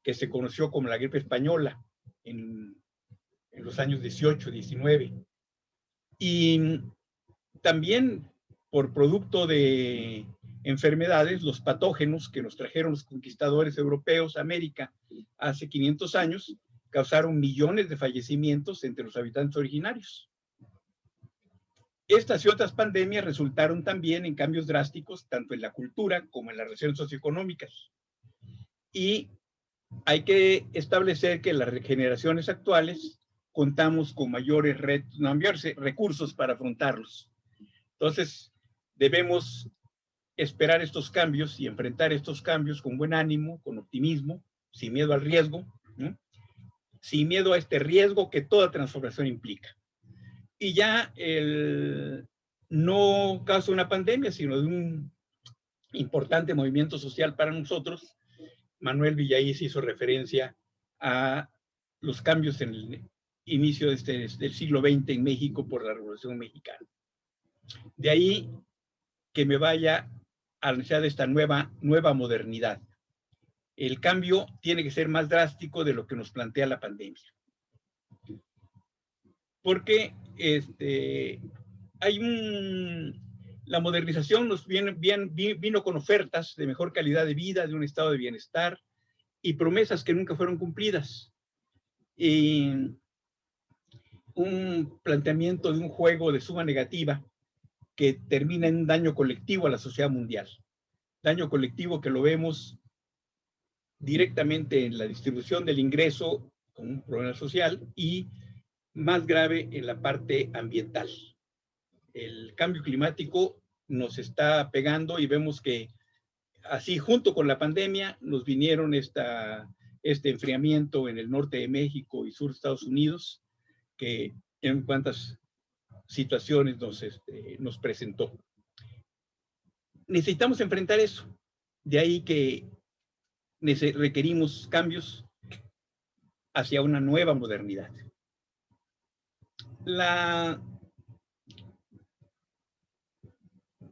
que se conoció como la gripe española en los años 18, 19. Y también por producto de enfermedades, los patógenos que nos trajeron los conquistadores europeos a América hace 500 años, causaron millones de fallecimientos entre los habitantes originarios. Estas y otras pandemias resultaron también en cambios drásticos, tanto en la cultura como en las relaciones socioeconómicas. Y hay que establecer que las generaciones actuales contamos con mayores recursos para afrontarlos. Entonces, debemos esperar estos cambios y enfrentar estos cambios con buen ánimo, con optimismo, sin miedo al riesgo, ¿no? Sin miedo a este riesgo que toda transformación implica. Y ya no causa una pandemia, sino de un importante movimiento social para nosotros. Manuel Villaís hizo referencia a los cambios en el inicio del siglo XX en México por la Revolución Mexicana. De ahí que me vaya a la necesidad de esta nueva modernidad. El cambio tiene que ser más drástico de lo que nos plantea la pandemia. Porque la modernización nos vino con ofertas de mejor calidad de vida, de un estado de bienestar y promesas que nunca fueron cumplidas. Y un planteamiento de un juego de suma negativa que termina en un daño colectivo a la sociedad mundial. Daño colectivo que lo vemos directamente en la distribución del ingreso como un problema social y más grave en la parte ambiental. El cambio climático nos está pegando y vemos que así junto con la pandemia nos vinieron este enfriamiento en el norte de México y sur de Estados Unidos, que en cuántas situaciones nos presentó. Necesitamos enfrentar eso. De ahí que requerimos cambios hacia una nueva modernidad.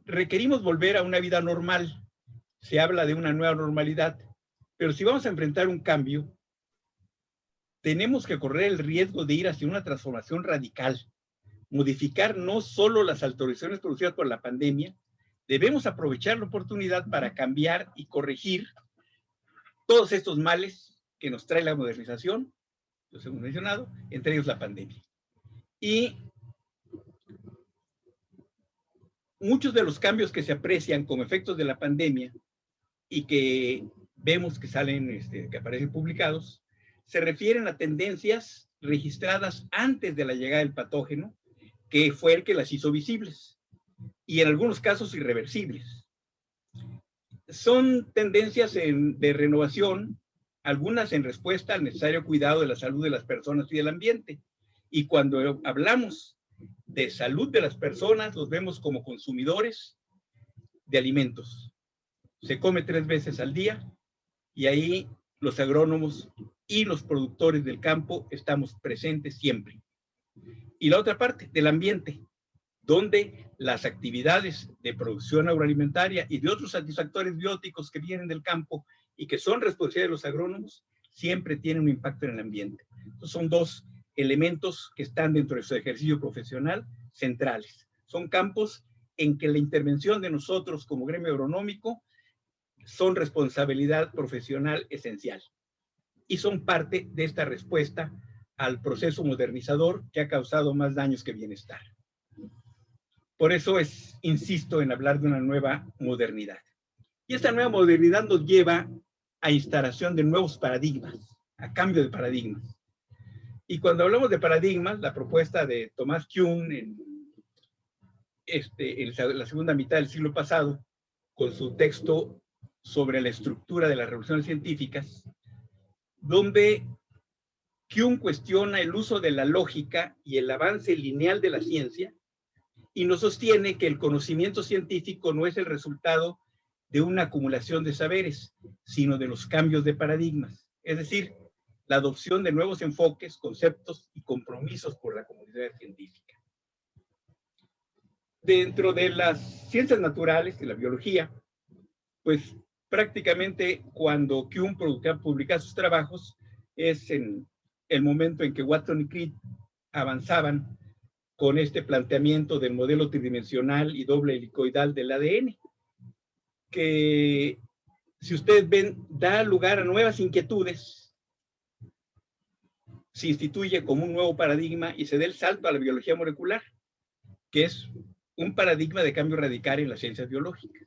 Requerimos volver a una vida normal. Se habla de una nueva normalidad, pero si vamos a enfrentar un cambio, tenemos que correr el riesgo de ir hacia una transformación radical, modificar no solo las alteraciones producidas por la pandemia, debemos aprovechar la oportunidad para cambiar y corregir todos estos males que nos trae la modernización, los hemos mencionado, entre ellos la pandemia. Y muchos de los cambios que se aprecian como efectos de la pandemia y que vemos que salen, que aparecen publicados, se refieren a tendencias registradas antes de la llegada del patógeno, que fue el que las hizo visibles, y en algunos casos irreversibles. Son tendencias de renovación, algunas en respuesta al necesario cuidado de la salud de las personas y del ambiente. Y cuando hablamos de salud de las personas, los vemos como consumidores de alimentos. Se come 3 veces al día y ahí los agrónomos y los productores del campo estamos presentes siempre. Y la otra parte, del ambiente, donde las actividades de producción agroalimentaria y de otros satisfactores bióticos que vienen del campo y que son responsabilidad de los agrónomos, siempre tienen un impacto en el ambiente. Entonces son 2 elementos que están dentro de su ejercicio profesional centrales. Son campos en que la intervención de nosotros como gremio agronómico son responsabilidad profesional esencial y son parte de esta respuesta al proceso modernizador que ha causado más daños que bienestar. Por eso insisto en hablar de una nueva modernidad. Y esta nueva modernidad nos lleva a instalación de nuevos paradigmas, a cambio de paradigmas. Y cuando hablamos de paradigmas, la propuesta de Thomas Kuhn en la segunda mitad del siglo pasado, con su texto sobre la estructura de las revoluciones científicas, donde Kuhn cuestiona el uso de la lógica y el avance lineal de la ciencia, y nos sostiene que el conocimiento científico no es el resultado de una acumulación de saberes, sino de los cambios de paradigmas, es decir, la adopción de nuevos enfoques, conceptos y compromisos por la comunidad científica. Dentro de las ciencias naturales y la biología, pues prácticamente cuando Kuhn publica sus trabajos es en el momento en que Watson y Crick avanzaban con este planteamiento del modelo tridimensional y doble helicoidal del ADN, que si ustedes ven, da lugar a nuevas inquietudes, se instituye como un nuevo paradigma y se da el salto a la biología molecular, que es un paradigma de cambio radical en las ciencias biológicas.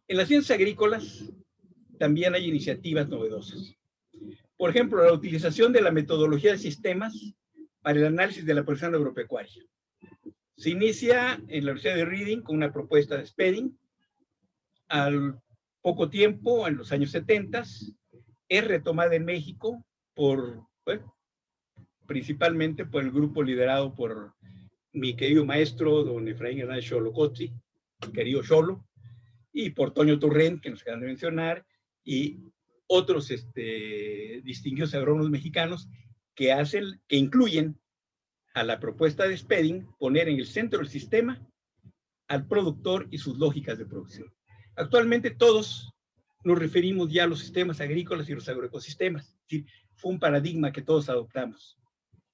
En las ciencias agrícolas también hay iniciativas novedosas. Por ejemplo, la utilización de la metodología de sistemas para el análisis de la producción agropecuaria. Se inicia en la Universidad de Reading con una propuesta de Spedding. Al poco tiempo, en los años 70, es retomada en México principalmente por el grupo liderado por mi querido maestro, don Efraín Hernández Xolocotzi, querido Xolo, y por Toño Turrent, que nos acaban de mencionar, y otros distinguidos agrónomos mexicanos que incluyen a la propuesta de Spedding poner en el centro del sistema al productor y sus lógicas de producción. Actualmente todos nos referimos ya a los sistemas agrícolas y los agroecosistemas. Es decir, fue un paradigma que todos adoptamos.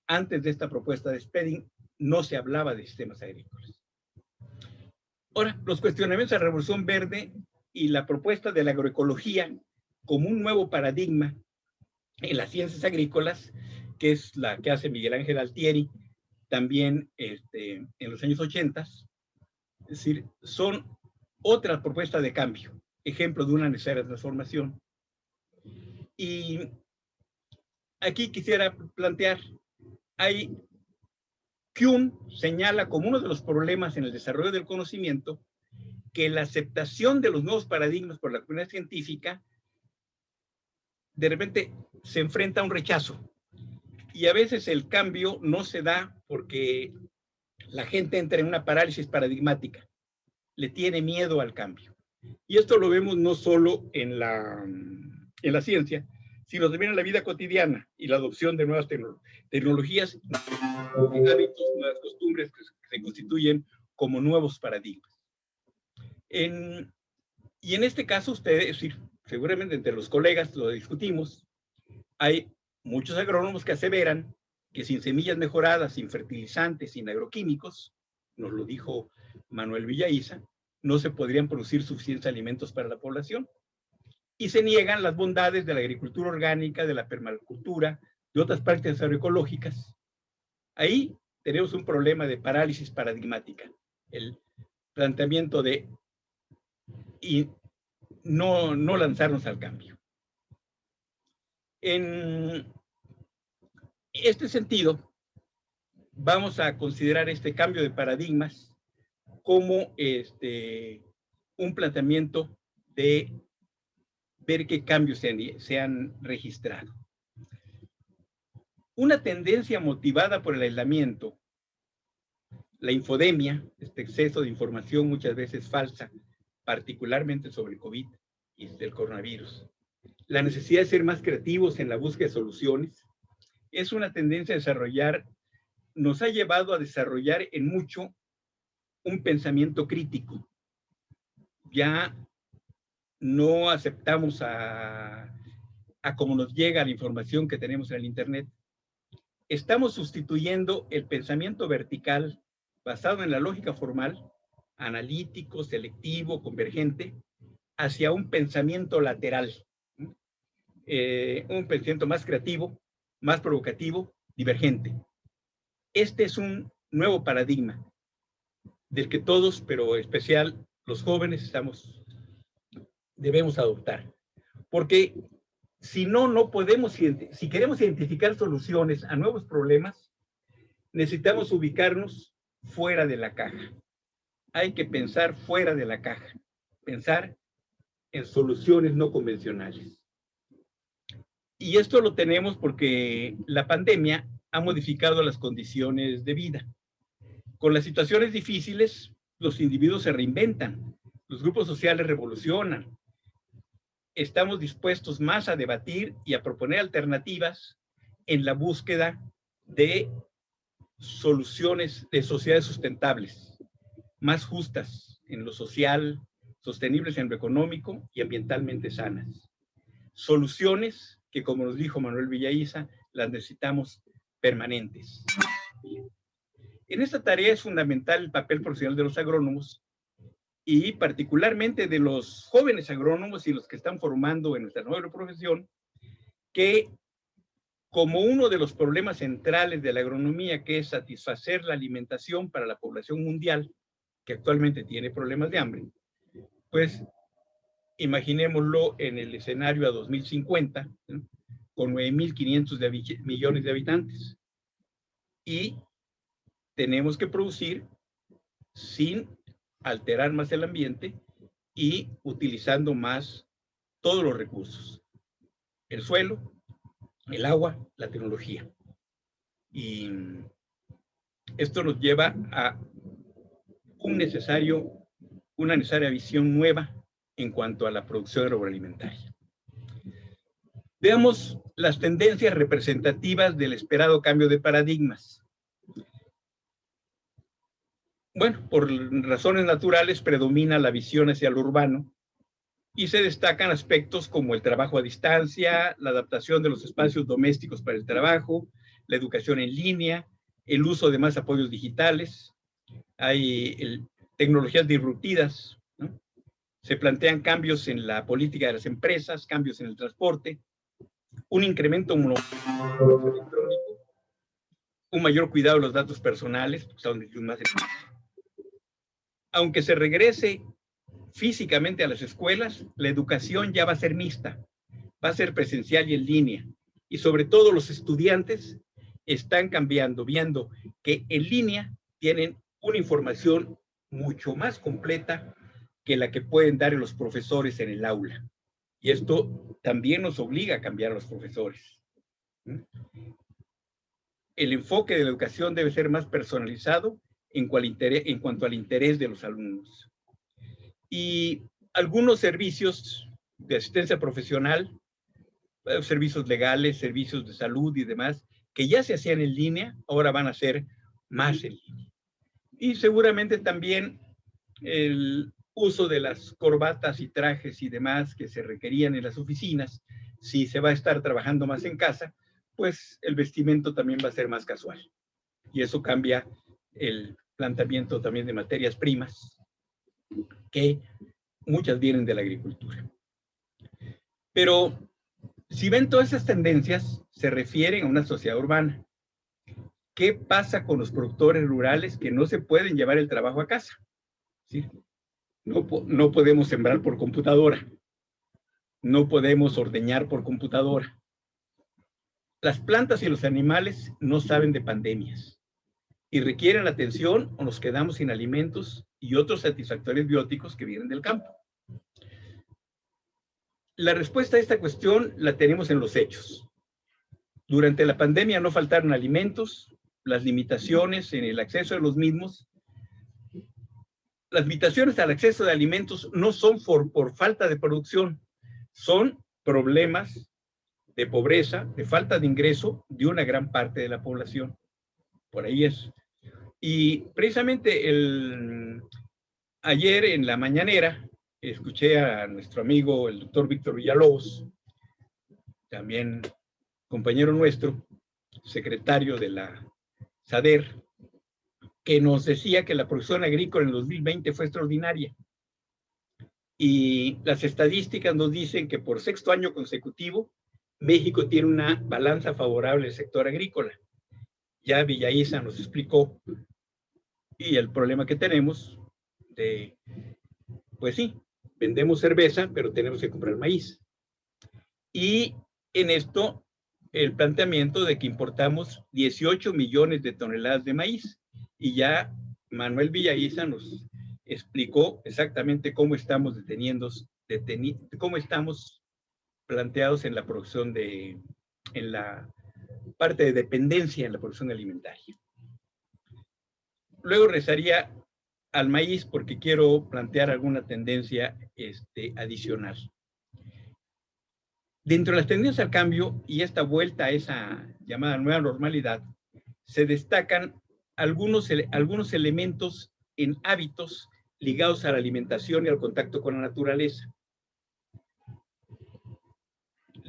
Antes de esta propuesta de Spedding no se hablaba de sistemas agrícolas. Ahora, los cuestionamientos de la Revolución Verde y la propuesta de la agroecología como un nuevo paradigma en las ciencias agrícolas, que es la que hace Miguel Ángel Altieri también en los años 80, es decir, son otra propuesta de cambio, ejemplo de una necesaria transformación. Y aquí quisiera plantear, Kuhn señala como uno de los problemas en el desarrollo del conocimiento que la aceptación de los nuevos paradigmas por la comunidad científica de repente se enfrenta a un rechazo. Y a veces el cambio no se da porque la gente entra en una parálisis paradigmática, le tiene miedo al cambio. Y esto lo vemos no solo en la ciencia, sino también en la vida cotidiana y la adopción de nuevas tecnologías, hábitos, nuevas costumbres que se constituyen como nuevos paradigmas. Y en este caso, ustedes, es decir, seguramente entre los colegas lo discutimos, hay muchos agrónomos que aseveran que sin semillas mejoradas, sin fertilizantes, sin agroquímicos, nos lo dijo Manuel Villaiza, no se podrían producir suficientes alimentos para la población. Y se niegan las bondades de la agricultura orgánica, de la permacultura, de otras prácticas agroecológicas. Ahí tenemos un problema de parálisis paradigmática, el planteamiento de y no lanzarnos al cambio. En este sentido, vamos a considerar este cambio de paradigmas como un planteamiento de ver qué cambios se han registrado. Una tendencia motivada por el aislamiento, la infodemia, este exceso de información muchas veces falsa, particularmente sobre el COVID y el coronavirus, la necesidad de ser más creativos en la búsqueda de soluciones, es una tendencia a desarrollar, nos ha llevado a desarrollar en mucho un pensamiento crítico. Ya no aceptamos a cómo nos llega la información que tenemos en el Internet. Estamos sustituyendo el pensamiento vertical basado en la lógica formal, analítico, selectivo, convergente, hacia un pensamiento lateral, un pensamiento más creativo, más provocativo, divergente. Este es un nuevo paradigma del que todos, pero en especial los jóvenes, debemos adoptar. Porque si no podemos, si queremos identificar soluciones a nuevos problemas, necesitamos ubicarnos fuera de la caja. Hay que pensar fuera de la caja, pensar en soluciones no convencionales. Y esto lo tenemos porque la pandemia ha modificado las condiciones de vida. Con las situaciones difíciles, los individuos se reinventan, los grupos sociales revolucionan. Estamos dispuestos más a debatir y a proponer alternativas en la búsqueda de soluciones de sociedades sustentables, más justas en lo social, sostenibles en lo económico y ambientalmente sanas. Soluciones que, como nos dijo Manuel Villaiza, las necesitamos permanentes. En esta tarea es fundamental el papel profesional de los agrónomos y particularmente de los jóvenes agrónomos y los que están formando en nuestra nueva profesión, que como uno de los problemas centrales de la agronomía, que es satisfacer la alimentación para la población mundial, que actualmente tiene problemas de hambre, pues imaginémoslo en el escenario a 2050, ¿no?, con 9.500 millones de habitantes. Y tenemos que producir sin alterar más el ambiente y utilizando más todos los recursos: el suelo, el agua, la tecnología. Y esto nos lleva a una necesaria visión nueva en cuanto a la producción agroalimentaria. Veamos las tendencias representativas del esperado cambio de paradigmas. Bueno, por razones naturales predomina la visión hacia lo urbano y se destacan aspectos como el trabajo a distancia, la adaptación de los espacios domésticos para el trabajo, la educación en línea, el uso de más apoyos digitales. Hay tecnologías disruptivas, ¿no? Se plantean cambios en la política de las empresas, cambios en el transporte, un incremento electrónico, un mayor cuidado de los datos personales, aunque se regrese físicamente a las escuelas, la educación ya va a ser mixta, va a ser presencial y en línea. Y sobre todo los estudiantes están cambiando, viendo que en línea tienen una información mucho más completa que la que pueden dar los profesores en el aula. Y esto también nos obliga a cambiar a los profesores. El enfoque de la educación debe ser más personalizado en cuanto al interés de los alumnos. Y algunos servicios de asistencia profesional, servicios legales, servicios de salud y demás, que ya se hacían en línea, ahora van a ser más en línea. Y seguramente también el uso de las corbatas y trajes y demás que se requerían en las oficinas, si se va a estar trabajando más en casa, pues el vestimento también va a ser más casual. Y eso cambia el planteamiento también de materias primas, que muchas vienen de la agricultura. Pero si ven todas esas tendencias, se refieren a una sociedad urbana. ¿Qué pasa con los productores rurales que no se pueden llevar el trabajo a casa? ¿Sí? No podemos sembrar por computadora. No podemos ordeñar por computadora. Las plantas y los animales no saben de pandemias y requieren atención o nos quedamos sin alimentos y otros satisfactores bióticos que vienen del campo. La respuesta a esta cuestión la tenemos en los hechos. Durante la pandemia no faltaron alimentos, las limitaciones en el acceso a los mismos. Las limitaciones al acceso de alimentos no son por falta de producción, son problemas de pobreza, de falta de ingreso de una gran parte de la población. Por ahí es. Y precisamente ayer en la mañanera escuché a nuestro amigo, el doctor Víctor Villalobos, también compañero nuestro, secretario de la SADER, que nos decía que la producción agrícola en el 2020 fue extraordinaria. Y las estadísticas nos dicen que por sexto año consecutivo, México tiene una balanza favorable al sector agrícola. Ya Villaiza nos explicó y el problema que tenemos de, pues sí, vendemos cerveza, pero tenemos que comprar maíz. Y en esto, el planteamiento de que importamos 18 millones de toneladas de maíz. Y ya Manuel Villaiza nos explicó exactamente cómo estamos cómo estamos planteados en la producción en la parte de dependencia en la producción alimentaria. Luego regresaría al maíz porque quiero plantear alguna tendencia adicional. Dentro de las tendencias al cambio y esta vuelta a esa llamada nueva normalidad, se destacan algunos elementos en hábitos ligados a la alimentación y al contacto con la naturaleza.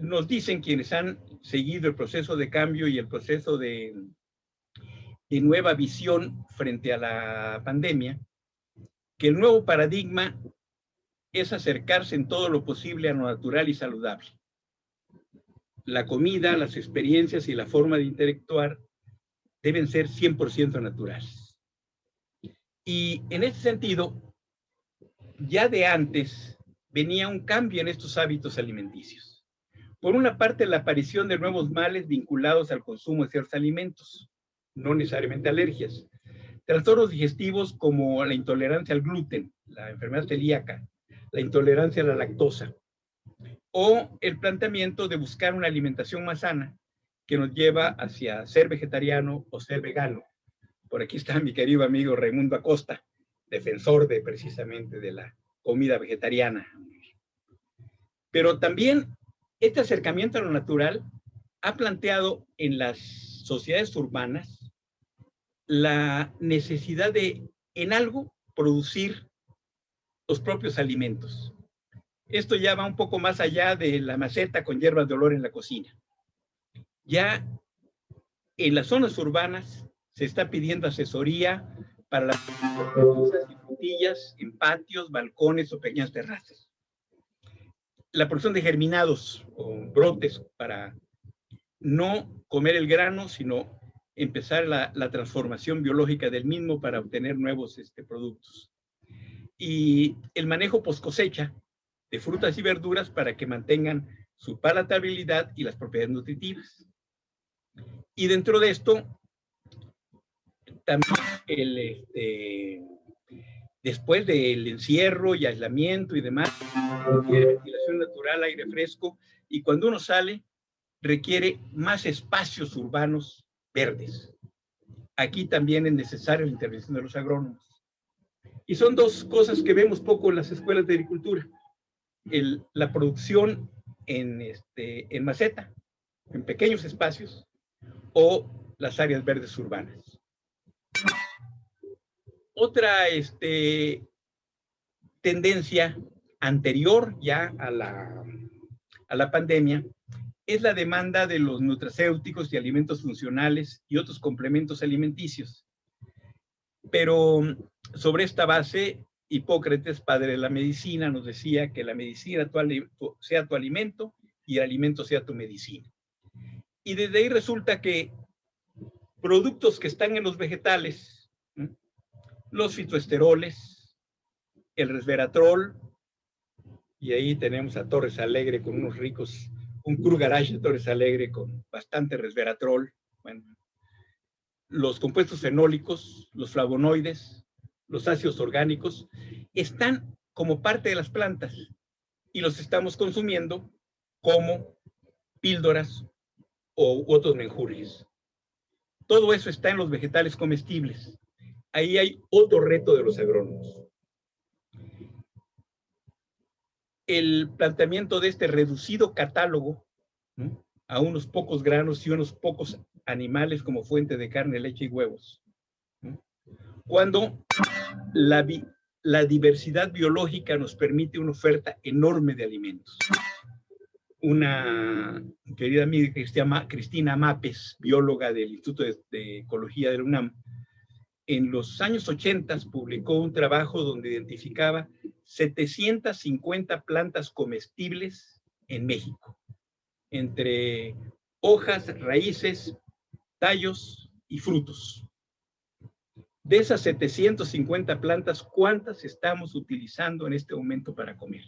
Nos dicen quienes han seguido el proceso de cambio y el proceso de nueva visión frente a la pandemia, que el nuevo paradigma es acercarse en todo lo posible a lo natural y saludable. La comida, las experiencias y la forma de interactuar deben ser 100% naturales. Y en ese sentido, ya de antes venía un cambio en estos hábitos alimenticios. Por una parte, la aparición de nuevos males vinculados al consumo de ciertos alimentos, no necesariamente alergias. Trastornos digestivos como la intolerancia al gluten, la enfermedad celíaca, la intolerancia a la lactosa, o el planteamiento de buscar una alimentación más sana que nos lleva hacia ser vegetariano o ser vegano. Por aquí está mi querido amigo Raimundo Acosta, defensor de precisamente de la comida vegetariana. Pero también este acercamiento a lo natural ha planteado en las sociedades urbanas la necesidad de, en algo, producir los propios alimentos. Esto ya va un poco más allá de la maceta con hierbas de olor en la cocina. Ya en las zonas urbanas se está pidiendo asesoría para las frutillas en patios, balcones o pequeñas terrazas. La producción de germinados o brotes para no comer el grano, sino empezar la transformación biológica del mismo para obtener nuevos productos. Y el manejo post cosecha de frutas y verduras para que mantengan su palatabilidad y las propiedades nutritivas. Y dentro de esto, también después del encierro y aislamiento y demás, requiere ventilación natural, aire fresco, y cuando uno sale, requiere más espacios urbanos verdes. Aquí también es necesaria la intervención de los agrónomos. Y son dos cosas que vemos poco en las escuelas de agricultura. La producción en maceta, en pequeños espacios, o las áreas verdes urbanas. Otra tendencia anterior ya a la pandemia es la demanda de los nutracéuticos y alimentos funcionales y otros complementos alimenticios. Pero sobre esta base, Hipócrates, padre de la medicina, nos decía que la medicina sea tu alimento y el alimento sea tu medicina. Y desde ahí resulta que productos que están en los vegetales, los fitoesteroles, el resveratrol, y ahí tenemos a Torres Alegre con unos ricos, un cru garage de Torres Alegre con bastante resveratrol, bueno, los compuestos fenólicos, los flavonoides, los ácidos orgánicos, están como parte de las plantas y los estamos consumiendo como píldoras u otros menjurjes. Todo eso está en los vegetales comestibles. Ahí hay otro reto de los agrónomos. El planteamiento de este reducido catálogo, ¿no?, a unos pocos granos y unos pocos animales como fuente de carne, leche y huevos, ¿no?, cuando la diversidad biológica nos permite una oferta enorme de alimentos. Una querida amiga Cristina Mapes, bióloga del Instituto de Ecología de la UNAM, en los años 80 publicó un trabajo donde identificaba 750 plantas comestibles en México, entre hojas, raíces, tallos y frutos. De esas 750 plantas, ¿cuántas estamos utilizando en este momento para comer?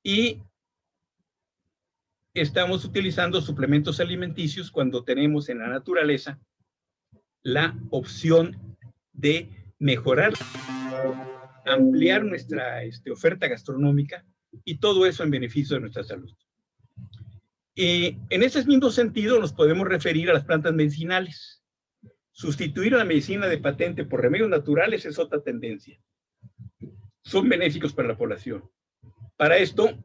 Y estamos utilizando suplementos alimenticios cuando tenemos en la naturaleza la opción de mejorar, ampliar nuestra oferta gastronómica, y todo eso en beneficio de nuestra salud. En ese mismo sentido nos podemos referir a las plantas medicinales. Sustituir a la medicina de patente por remedios naturales es otra tendencia. Son benéficos para la población. Para esto,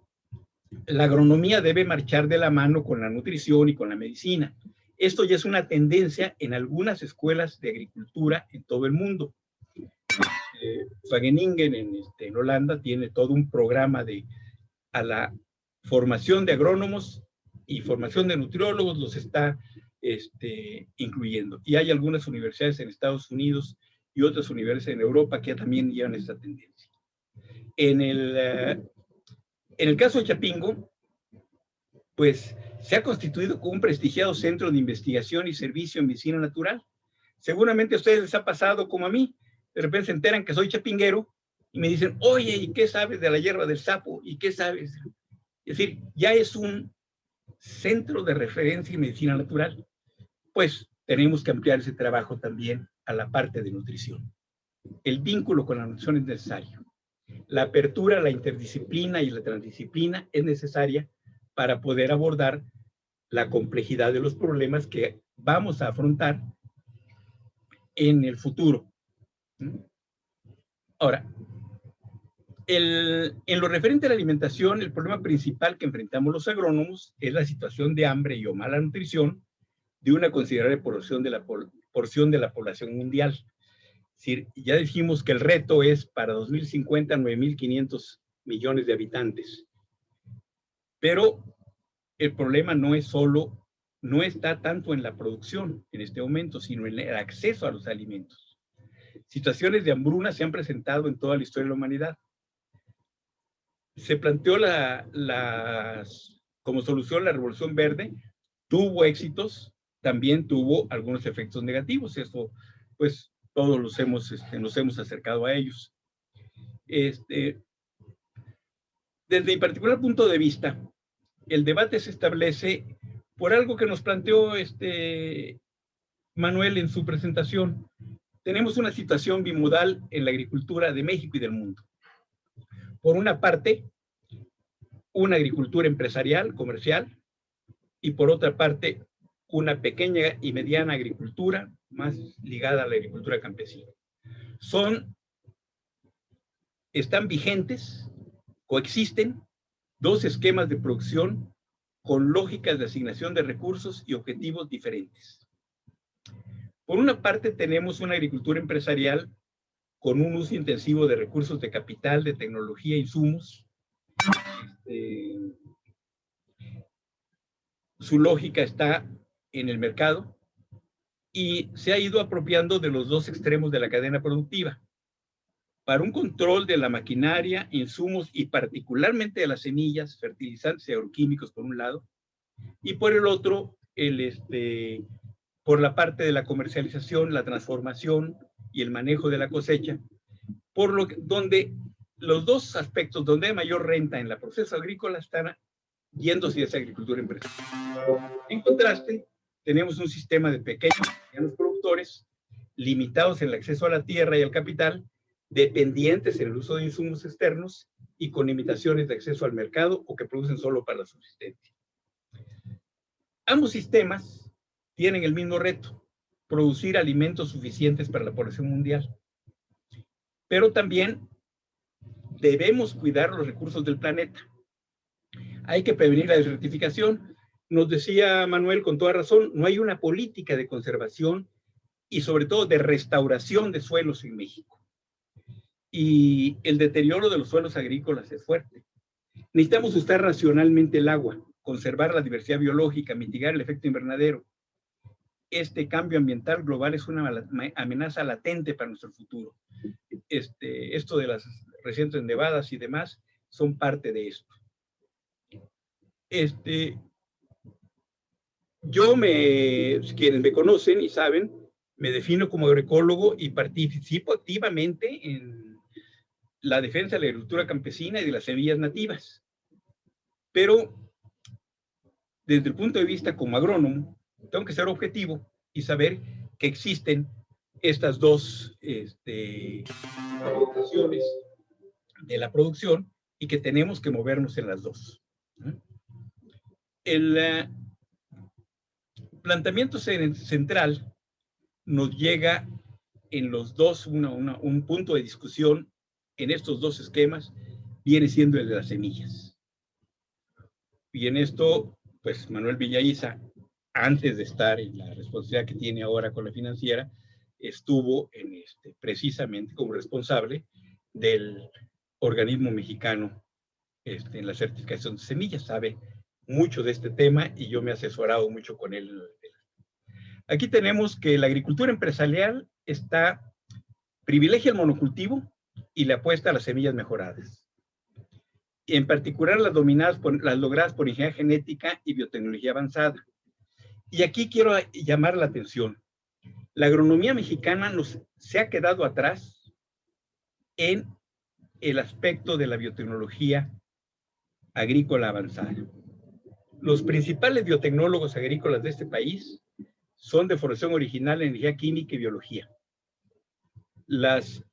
la agronomía debe marchar de la mano con la nutrición y con la medicina. Esto ya es una tendencia en algunas escuelas de agricultura en todo el mundo. Wageningen en Holanda tiene todo un programa a la formación de agrónomos y formación de nutriólogos, los está incluyendo. Y hay algunas universidades en Estados Unidos y otras universidades en Europa que también llevan esta tendencia. En el caso de Chapingo, pues se ha constituido como un prestigiado centro de investigación y servicio en medicina natural. Seguramente a ustedes les ha pasado como a mí. De repente se enteran que soy chapinguero y me dicen, oye, ¿y qué sabes de la hierba del sapo? ¿Y qué sabes? Es decir, ya es un centro de referencia en medicina natural. Pues tenemos que ampliar ese trabajo también a la parte de nutrición. El vínculo con la nutrición es necesario. La apertura, la interdisciplina y la transdisciplina es necesaria para poder abordar la complejidad de los problemas que vamos a afrontar en el futuro. Ahora, en lo referente a la alimentación, el problema principal que enfrentamos los agrónomos es la situación de hambre y o mala nutrición de una considerable porción de la población mundial. Es decir, ya dijimos que el reto es para 2050 9.500 millones de habitantes. Pero el problema no está tanto en la producción en este momento, sino en el acceso a los alimentos. Situaciones de hambruna se han presentado en toda la historia de la humanidad. Se planteó como solución la Revolución Verde, tuvo éxitos, también tuvo algunos efectos negativos. Eso, pues, todos nos hemos acercado a ellos. Desde mi particular punto de vista, el debate se establece por algo que nos planteó Manuel en su presentación. Tenemos una situación bimodal en la agricultura de México y del mundo. Por una parte, una agricultura empresarial, comercial, y por otra parte, una pequeña y mediana agricultura más ligada a la agricultura campesina. Están vigentes, coexisten dos esquemas de producción con lógicas de asignación de recursos y objetivos diferentes. Por una parte, tenemos una agricultura empresarial con un uso intensivo de recursos de capital, de tecnología e insumos. Su lógica está en el mercado y se ha ido apropiando de los dos extremos de la cadena productiva para un control de la maquinaria, insumos y particularmente de las semillas, fertilizantes y agroquímicos por un lado, y por el otro, por la parte de la comercialización, la transformación y el manejo de la cosecha, donde los dos aspectos donde hay mayor renta en el proceso agrícola están yéndose a esa agricultura empresarial. En contraste, tenemos un sistema de pequeños y medianos productores limitados en el acceso a la tierra y al capital, dependientes en el uso de insumos externos y con limitaciones de acceso al mercado o que producen solo para la subsistencia. Ambos sistemas tienen el mismo reto, producir alimentos suficientes para la población mundial. Pero también debemos cuidar los recursos del planeta. Hay que prevenir la desertificación. Nos decía Manuel con toda razón, no hay una política de conservación y sobre todo de restauración de suelos en México. Y el deterioro de los suelos agrícolas es fuerte. Necesitamos usar racionalmente el agua, conservar la diversidad biológica, mitigar el efecto invernadero. Este cambio ambiental global es una amenaza latente para nuestro futuro. Esto de las recientes nevadas y demás son parte de esto. Quienes me conocen y saben, me defino como agroecólogo y participo activamente en la defensa de la agricultura campesina y de las semillas nativas. Pero desde el punto de vista como agrónomo, tengo que ser objetivo y saber que existen estas dos orientaciones de la producción y que tenemos que movernos en las dos. El planteamiento central nos llega en los dos, un punto de discusión en estos dos esquemas viene siendo el de las semillas. Y en esto, pues Manuel Villaiza, antes de estar en la responsabilidad que tiene ahora con la financiera, estuvo precisamente como responsable del organismo mexicano en la certificación de semillas. Sabe mucho de este tema y yo me he asesorado mucho con él. Aquí tenemos que la agricultura empresarial privilegia el monocultivo y le apuesta a las semillas mejoradas. En particular las logradas por ingeniería genética y biotecnología avanzada. Y aquí quiero llamar la atención. La agronomía mexicana se ha quedado atrás en el aspecto de la biotecnología agrícola avanzada. Los principales biotecnólogos agrícolas de este país son de formación original en energía química y biología. Las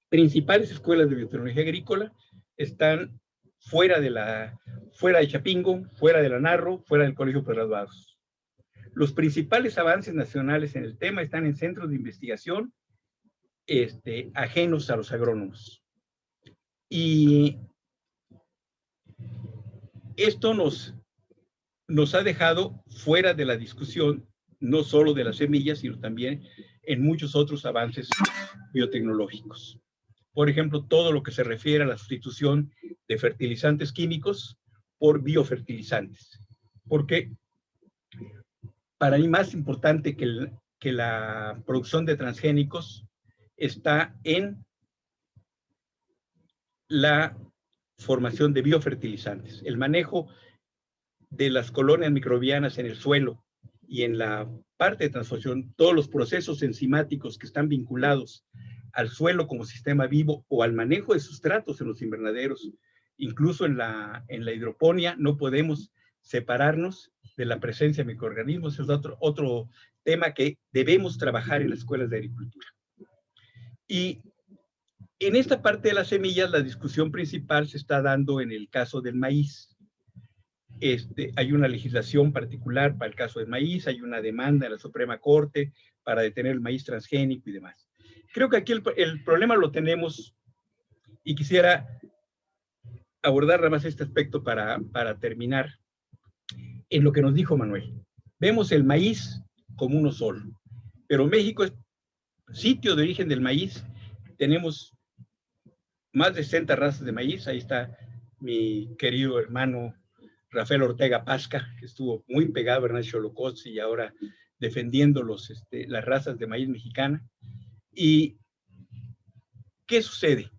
principales escuelas de biotecnología agrícola están fuera de Chapingo, fuera de la Narro, fuera del Colegio de Posgraduados. Los principales avances nacionales en el tema están en centros de investigación ajenos a los agrónomos. Y esto nos ha dejado fuera de la discusión, no solo de las semillas, sino también en muchos otros avances biotecnológicos. Por ejemplo, todo lo que se refiere a la sustitución de fertilizantes químicos por biofertilizantes. Porque para mí más importante que la producción de transgénicos está en la formación de biofertilizantes, el manejo de las colonias microbianas en el suelo y en la parte de transformación, todos los procesos enzimáticos que están vinculados al suelo como sistema vivo o al manejo de sustratos en los invernaderos, incluso en la hidroponía, no podemos separarnos de la presencia de microorganismos. Es otro tema que debemos trabajar en las escuelas de agricultura. Y en esta parte de las semillas, la discusión principal se está dando en el caso del maíz. Hay una legislación particular para el caso del maíz, hay una demanda en la Suprema Corte para detener el maíz transgénico y demás. Creo que aquí el problema lo tenemos y quisiera abordar nada más este aspecto para terminar en lo que nos dijo Manuel. Vemos el maíz como uno solo, pero México es sitio de origen del maíz. Tenemos más de 60 razas de maíz. Ahí está mi querido hermano Rafael Ortega Pasca, que estuvo muy pegado a Hernán Xolocotl y ahora defendiendo las razas de maíz mexicana. ¿Y qué sucede?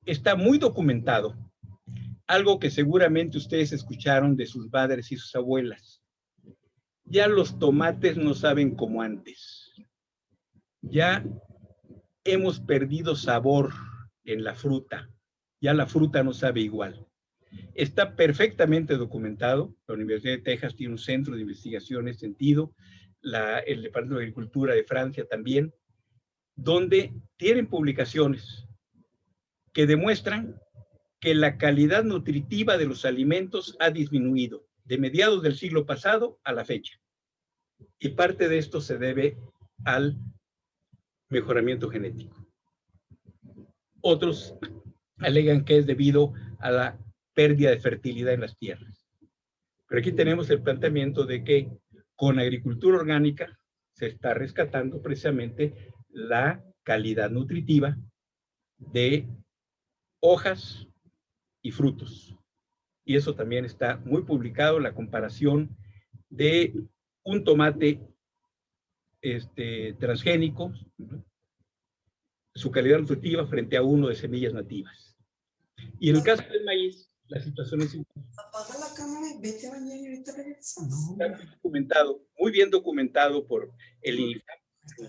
Está muy documentado algo que seguramente ustedes escucharon de sus padres y sus abuelas. Ya los tomates no saben como antes. Ya hemos perdido sabor en la fruta. Ya la fruta no sabe igual. Está perfectamente documentado. La Universidad de Texas tiene un centro de investigación en ese sentido. El Departamento de Agricultura de Francia también, donde tienen publicaciones que demuestran que la calidad nutritiva de los alimentos ha disminuido de mediados del siglo pasado a la fecha. Y parte de esto se debe al mejoramiento genético. Otros alegan que es debido a la pérdida de fertilidad en las tierras. Pero aquí tenemos el planteamiento de que con agricultura orgánica se está rescatando precisamente la calidad nutritiva de hojas y frutos. Y eso también está muy publicado, la comparación de un tomate transgénico, su calidad nutritiva frente a uno de semillas nativas. Y en el caso del maíz, la situación es igual. Apaga la cámara y vete a bañar y ahorita regresas. Está muy bien documentado por el INIFAM.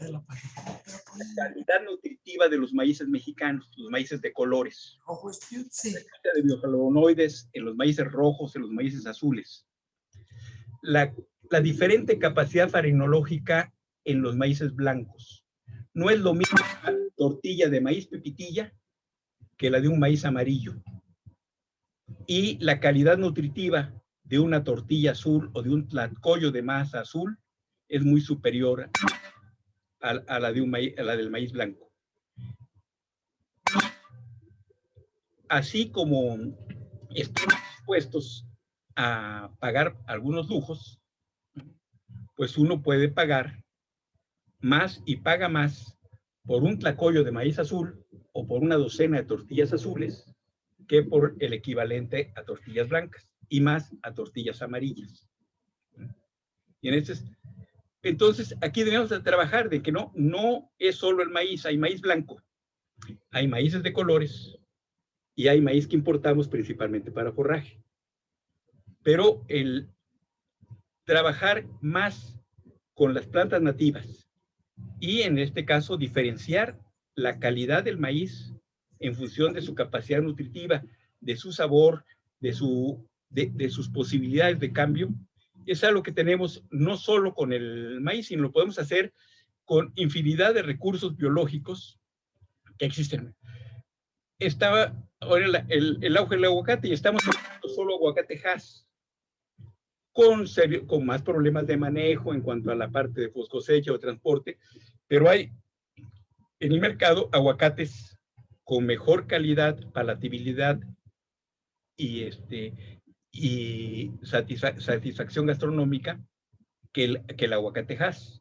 La calidad nutritiva de los maíces mexicanos, los maíces de colores. Rojo es cute, sí. De bioflavonoides en los maíces rojos, en los maíces azules. La diferente capacidad farinológica en los maíces blancos. No es lo mismo la tortilla de maíz pepitilla que la de un maíz amarillo. Y la calidad nutritiva de una tortilla azul o de un tlacoyo de masa azul es muy superior a la del maíz blanco. Así como estamos dispuestos a pagar algunos lujos, pues uno puede pagar más y paga más por un tlacoyo de maíz azul o por una docena de tortillas azules que por el equivalente a tortillas blancas y más a tortillas amarillas. Y entonces aquí debemos de trabajar de que no es solo el maíz, hay maíz blanco, hay maíces de colores y hay maíz que importamos principalmente para forraje. Pero el trabajar más con las plantas nativas y en este caso diferenciar la calidad del maíz en función de su capacidad nutritiva, de su sabor, de sus posibilidades de cambio, es algo que tenemos no solo con el maíz, sino lo podemos hacer con infinidad de recursos biológicos que existen. Estaba ahora el auge del aguacate y estamos hablando solo aguacate Hass, con más problemas de manejo en cuanto a la parte de post-cosecha o transporte, pero hay en el mercado aguacates con mejor calidad, palatabilidad y, satisfacción gastronómica que el aguacate Hass.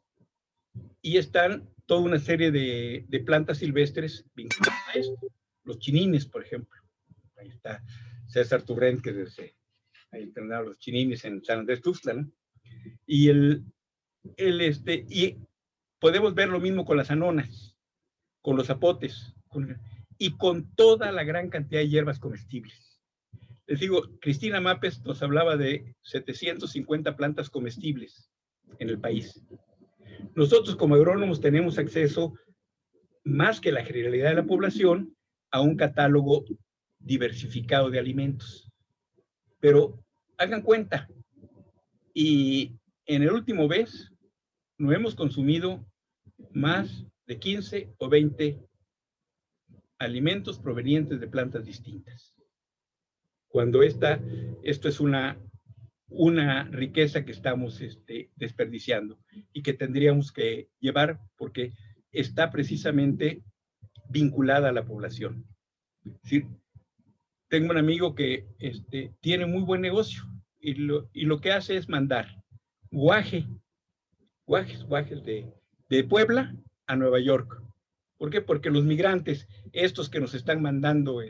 Y están toda una serie de plantas silvestres vinculadas a esto. Los chinines, por ejemplo. Ahí está César Turrent, que ha entrenado a los chinines en San Andrés Tuxtla, ¿no? Y y podemos ver lo mismo con las anonas, con los zapotes, y con toda la gran cantidad de hierbas comestibles. Les digo, Cristina Mapes nos hablaba de 750 plantas comestibles en el país. Nosotros como agrónomos tenemos acceso, más que la generalidad de la población, a un catálogo diversificado de alimentos. Pero hagan cuenta, y en el último mes no hemos consumido más de 15 o 20 alimentos provenientes de plantas distintas. Cuando esto es una riqueza que estamos desperdiciando y que tendríamos que llevar porque está precisamente vinculada a la población. Es decir, tengo un amigo que tiene muy buen negocio y lo que hace es mandar guajes de Puebla a Nueva York. ¿Por qué? Porque los migrantes, estos que nos están mandando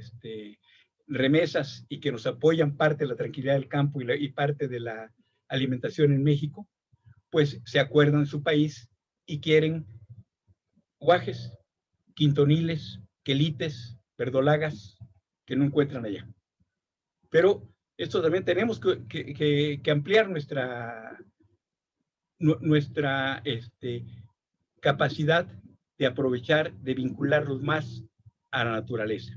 remesas y que nos apoyan parte de la tranquilidad del campo y parte de la alimentación en México, pues se acuerdan de su país y quieren guajes, quintoniles, quelites, verdolagas que no encuentran allá. Pero esto también tenemos que ampliar nuestra capacidad de aprovechar, de vincularlos más a la naturaleza.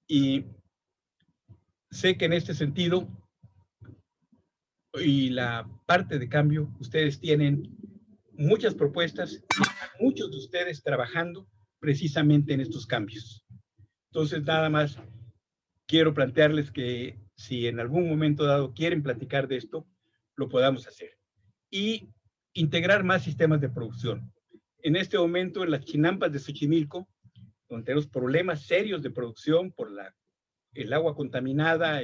Y sé que en este sentido y la parte de cambio, ustedes tienen muchas propuestas, muchos de ustedes trabajando precisamente en estos cambios. Entonces, nada más quiero plantearles que si en algún momento dado quieren platicar de esto, lo podamos hacer. Y integrar más sistemas de producción. En este momento, en las chinampas de Xochimilco, donde tenemos problemas serios de producción por el agua contaminada,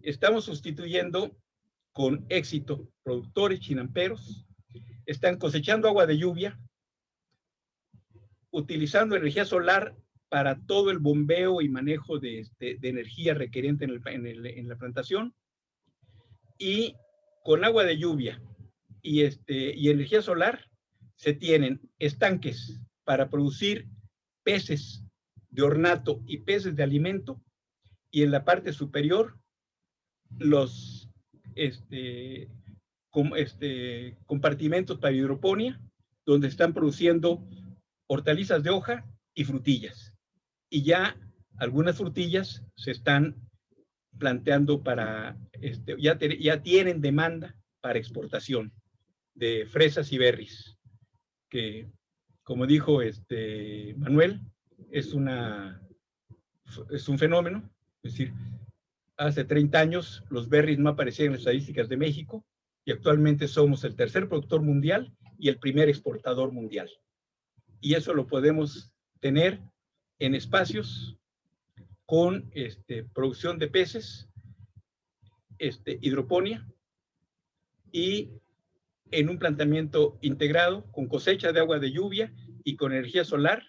estamos sustituyendo con éxito productores chinamperos, están cosechando agua de lluvia, utilizando energía solar para todo el bombeo y manejo de energía requeriente en la plantación, y con agua de lluvia y energía solar se tienen estanques para producir peces de ornato y peces de alimento, y en la parte superior los compartimentos para hidroponía, donde están produciendo hortalizas de hoja y frutillas. Y ya algunas frutillas se están planteando para, ya tienen demanda para exportación de fresas y berries, que como dijo Manuel, es un fenómeno. Es decir, hace 30 años los berries no aparecían en las estadísticas de México y actualmente somos el tercer productor mundial y el primer exportador mundial. Y eso lo podemos tener en espacios con producción de peces, hidroponía y en un planteamiento integrado con cosecha de agua de lluvia y con energía solar,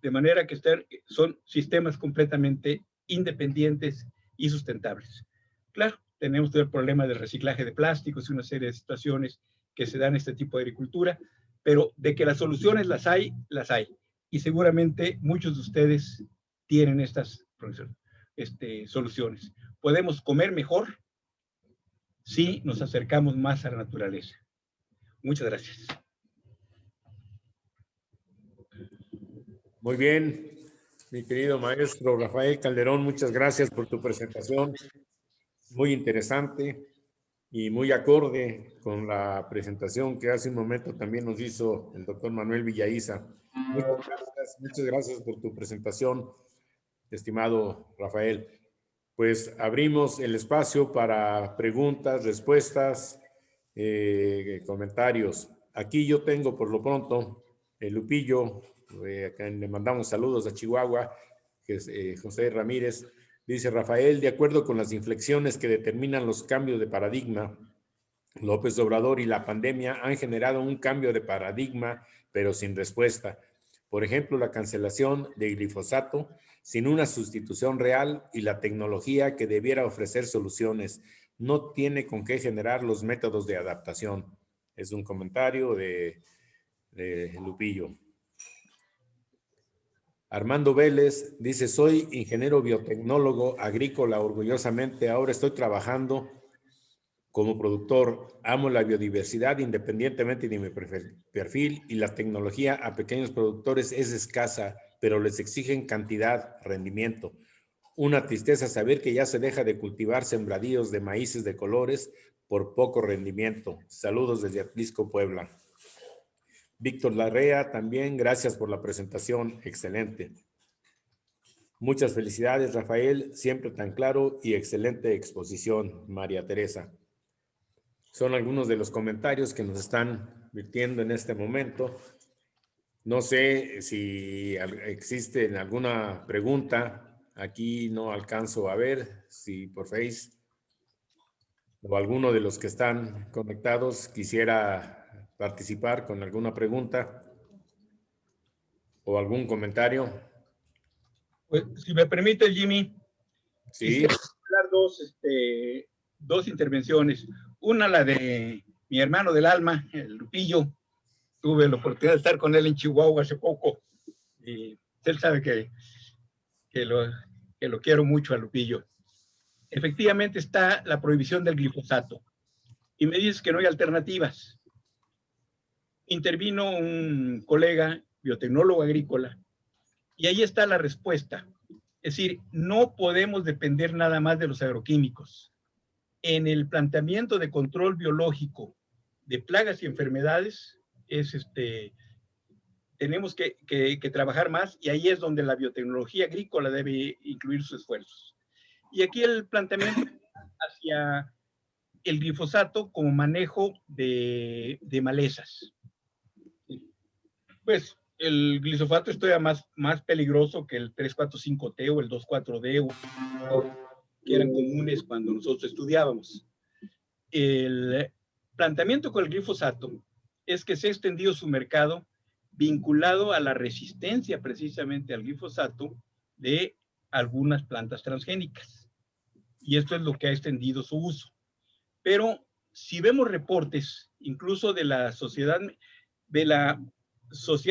de manera que son sistemas completamente independientes y sustentables. Claro, tenemos todo el problema del reciclaje de plásticos y una serie de situaciones que se dan en este tipo de agricultura, pero de que las soluciones las hay, las hay. Y seguramente muchos de ustedes tienen estas soluciones. Podemos comer mejor si nos acercamos más a la naturaleza. Muchas gracias. Muy bien, mi querido maestro Rafael Calderón, muchas gracias por tu presentación. Muy interesante y muy acorde con la presentación que hace un momento también nos hizo el doctor Manuel Villaiza. Muchas gracias por tu presentación, estimado Rafael. Pues abrimos el espacio para preguntas, respuestas, comentarios. Aquí yo tengo por lo pronto Lupillo, acá le mandamos saludos a Chihuahua, que es José Ramírez. Dice Rafael, de acuerdo con las inflexiones que determinan los cambios de paradigma, López Obrador y la pandemia han generado un cambio de paradigma, pero sin respuesta. Por ejemplo, la cancelación de glifosato sin una sustitución real y la tecnología que debiera ofrecer soluciones. No tiene con qué generar los métodos de adaptación. Es un comentario de Lupillo. Armando Vélez dice, soy ingeniero biotecnólogo agrícola orgullosamente. Ahora estoy trabajando como productor. Amo la biodiversidad independientemente de mi perfil y la tecnología a pequeños productores es escasa, pero les exigen cantidad, rendimiento. Una tristeza saber que ya se deja de cultivar sembradíos de maíces de colores por poco rendimiento. Saludos desde Atlisco, Puebla. Víctor Larrea, también gracias por la presentación, excelente. Muchas felicidades, Rafael, siempre tan claro y excelente exposición, María Teresa. Son algunos de los comentarios que nos están virtiendo en este momento. No sé si existe alguna pregunta. Aquí no alcanzo a ver si por Face o alguno de los que están conectados quisiera participar con alguna pregunta o algún comentario. Pues, si me permite, Jimmy, Sí. quisiera hablar dos intervenciones. Una, la de mi hermano del alma, el Lupillo. Tuve la oportunidad de estar con él en Chihuahua hace poco y él sabe que lo quiero mucho a Lupillo. Efectivamente está la prohibición del glifosato y me dices que no hay alternativas. Intervino un colega biotecnólogo agrícola y ahí está la respuesta. Es decir, no podemos depender nada más de los agroquímicos. En el planteamiento de control biológico de plagas y enfermedades, tenemos que trabajar más y ahí es donde la biotecnología agrícola debe incluir sus esfuerzos. Y aquí el planteamiento hacia el glifosato como manejo de malezas. Pues el glifosato es todavía más peligroso que el 3,4,5-T o el 2,4-D, que eran comunes cuando nosotros estudiábamos. El planteamiento con el glifosato es que se ha extendido su mercado vinculado a la resistencia precisamente al glifosato de algunas plantas transgénicas. Y esto es lo que ha extendido su uso. Pero si vemos reportes, incluso de la Sociedad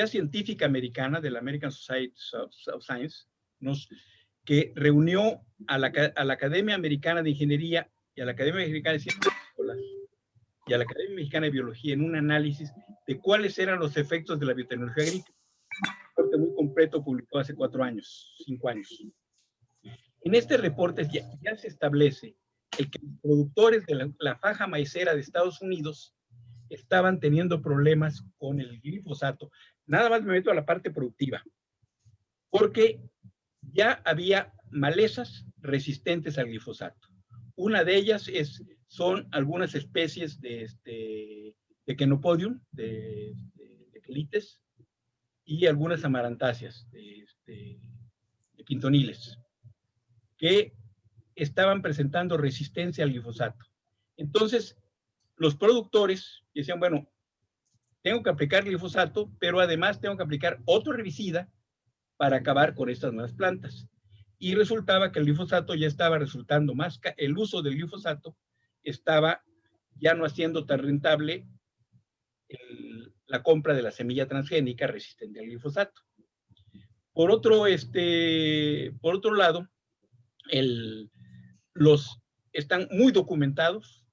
Científica Americana, de la American Society of Science, que reunió a la Academia Americana de Ingeniería y a la Academia Mexicana de Ciencias Agrícolas y a la Academia Mexicana de Biología en un análisis de cuáles eran los efectos de la biotecnología agrícola. Un reporte muy completo publicado hace 5 años. En este reporte ya se establece el que los productores de la faja maicera de Estados Unidos estaban teniendo problemas con el glifosato. Nada más me meto a la parte productiva, porque ya había malezas resistentes al glifosato. Una de ellas son algunas especies de Chenopodium, de quelites, y algunas amarantáceas, de quintoniles, que estaban presentando resistencia al glifosato. Entonces, los productores decían, bueno, tengo que aplicar glifosato, pero además tengo que aplicar otro herbicida para acabar con estas nuevas plantas. Y resultaba que el glifosato ya estaba resultando más, el uso del glifosato estaba ya no haciendo tan rentable la compra de la semilla transgénica resistente al glifosato. Por otro lado, están muy documentados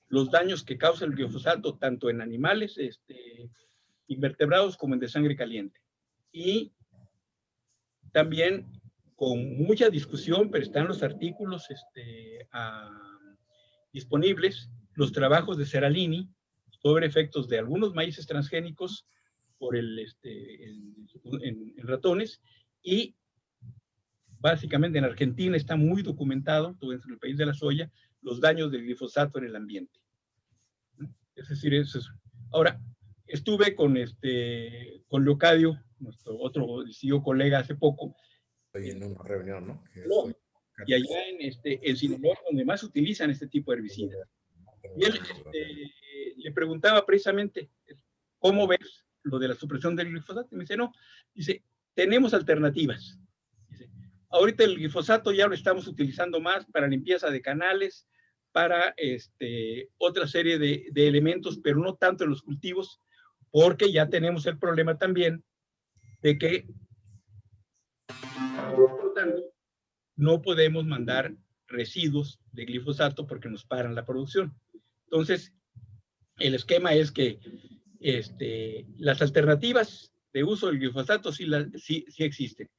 los daños que causa el glifosato tanto en animales invertebrados como en de sangre caliente. Y también con mucha discusión, pero están los artículos disponibles, los trabajos de Seralini sobre efectos de algunos maíces transgénicos en ratones, y básicamente en Argentina está muy documentado, todo en el país de la soya, los daños del glifosato en el ambiente. Es decir, eso es. Ahora, estuve con Leocadio, nuestro otro distinguido colega, hace poco. Estoy en una reunión, ¿no? Y allá en Sinaloa, donde más utilizan este tipo de herbicidas. Y él le preguntaba precisamente, ¿cómo ves lo de la supresión del glifosato? Y me dice, no, dice, tenemos alternativas. Dice, ahorita el glifosato ya lo estamos utilizando más para limpieza de canales, para otra serie de elementos, pero no tanto en los cultivos, porque ya tenemos el problema también de que no podemos mandar residuos de glifosato porque nos paran la producción. Entonces, el esquema es que las alternativas de uso del glifosato sí existen.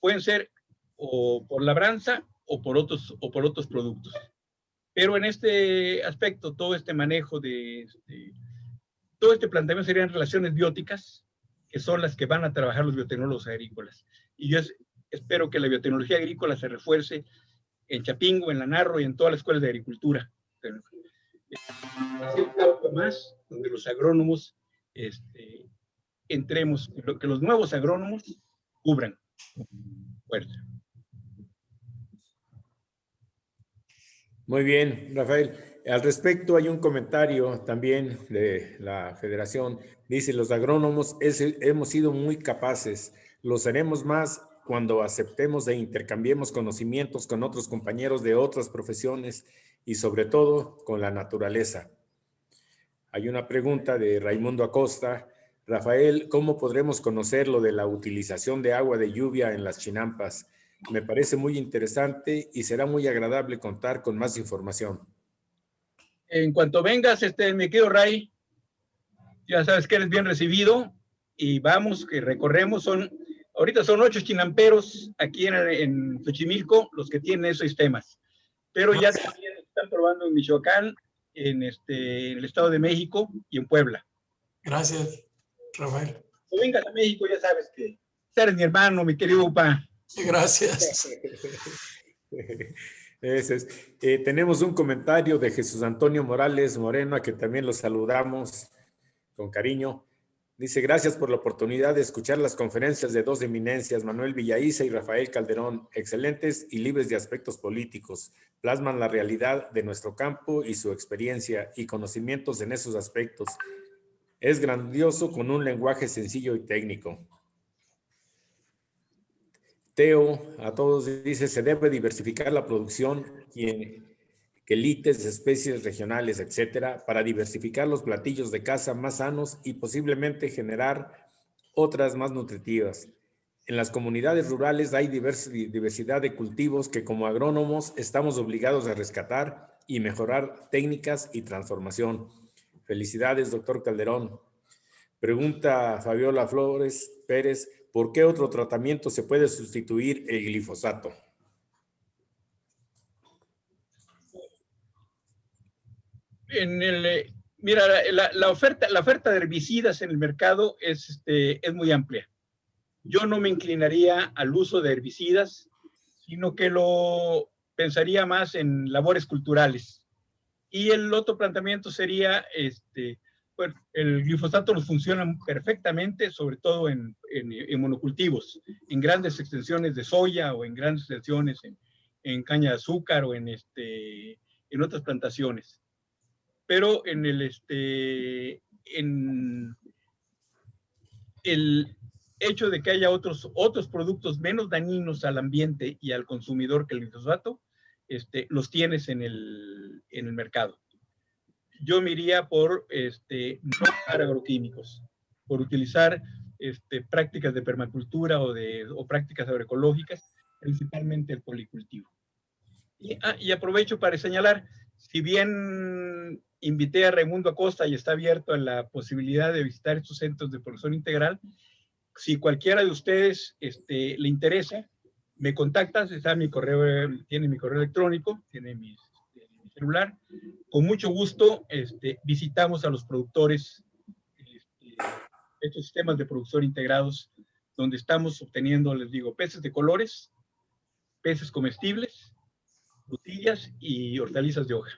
Pueden ser o por labranza o por otros productos. Pero en este aspecto, todo este manejo todo este planteamiento serían relaciones bióticas, que son las que van a trabajar los biotecnólogos agrícolas. Y yo espero que la biotecnología agrícola se refuerce en Chapingo, en La Narro y en todas las escuelas de agricultura. Hacia un campo más donde los agrónomos entremos, que los nuevos agrónomos cubran fuerza. Muy bien, Rafael. Al respecto hay un comentario también de la Federación. Dice, los agrónomos hemos sido muy capaces, lo seremos más cuando aceptemos e intercambiemos conocimientos con otros compañeros de otras profesiones y sobre todo con la naturaleza. Hay una pregunta de Raimundo Acosta. Rafael, ¿cómo podremos conocer lo de la utilización de agua de lluvia en las chinampas? Me parece muy interesante y será muy agradable contar con más información. En cuanto vengas, mi querido Ray, ya sabes que eres bien recibido y vamos, que recorremos. Ahorita son 8 chinamperos aquí en Xochimilco los que tienen esos sistemas, pero ya también están probando en Michoacán, en el Estado de México y en Puebla. Gracias, Rafael. Cuando vengas a México, ya sabes que eres mi hermano, mi querido Upa. Gracias. Tenemos un comentario de Jesús Antonio Morales Moreno, a que también lo saludamos con cariño. Dice, gracias por la oportunidad de escuchar las conferencias de dos eminencias, Manuel Villaiza y Rafael Calderón, excelentes y libres de aspectos políticos. Plasman la realidad de nuestro campo y su experiencia y conocimientos en esos aspectos. Es grandioso con un lenguaje sencillo y técnico. Teo, a todos dice, se debe diversificar la producción, quelites, especies regionales, etcétera, para diversificar los platillos de caza más sanos y posiblemente generar otras más nutritivas. En las comunidades rurales hay diversidad de cultivos que como agrónomos estamos obligados a rescatar y mejorar técnicas y transformación. Felicidades, doctor Calderón. Pregunta Fabiola Flores Pérez, ¿por qué otro tratamiento se puede sustituir el glifosato? Mira, la oferta de herbicidas en el mercado es muy amplia. Yo no me inclinaría al uso de herbicidas, sino que lo pensaría más en labores culturales. Y el otro planteamiento sería, bueno, el glifosato nos funciona perfectamente, sobre todo en monocultivos, en grandes extensiones de soya o en grandes extensiones en caña de azúcar o en otras plantaciones. Pero en el hecho de que haya otros productos menos dañinos al ambiente y al consumidor que el glifosato, los tienes en el mercado. Yo me iría por no usar agroquímicos, por utilizar prácticas de permacultura o prácticas agroecológicas, principalmente el policultivo. Y aprovecho para señalar, si bien invité a Raimundo Acosta y está abierto a la posibilidad de visitar estos centros de producción integral, si cualquiera de ustedes le interesa, me contactas, está mi correo, tiene mi correo electrónico, tiene mi celular. Con mucho gusto visitamos a los productores estos sistemas de producción integrados, donde estamos obteniendo, les digo, peces de colores, peces comestibles, frutillas y hortalizas de hoja.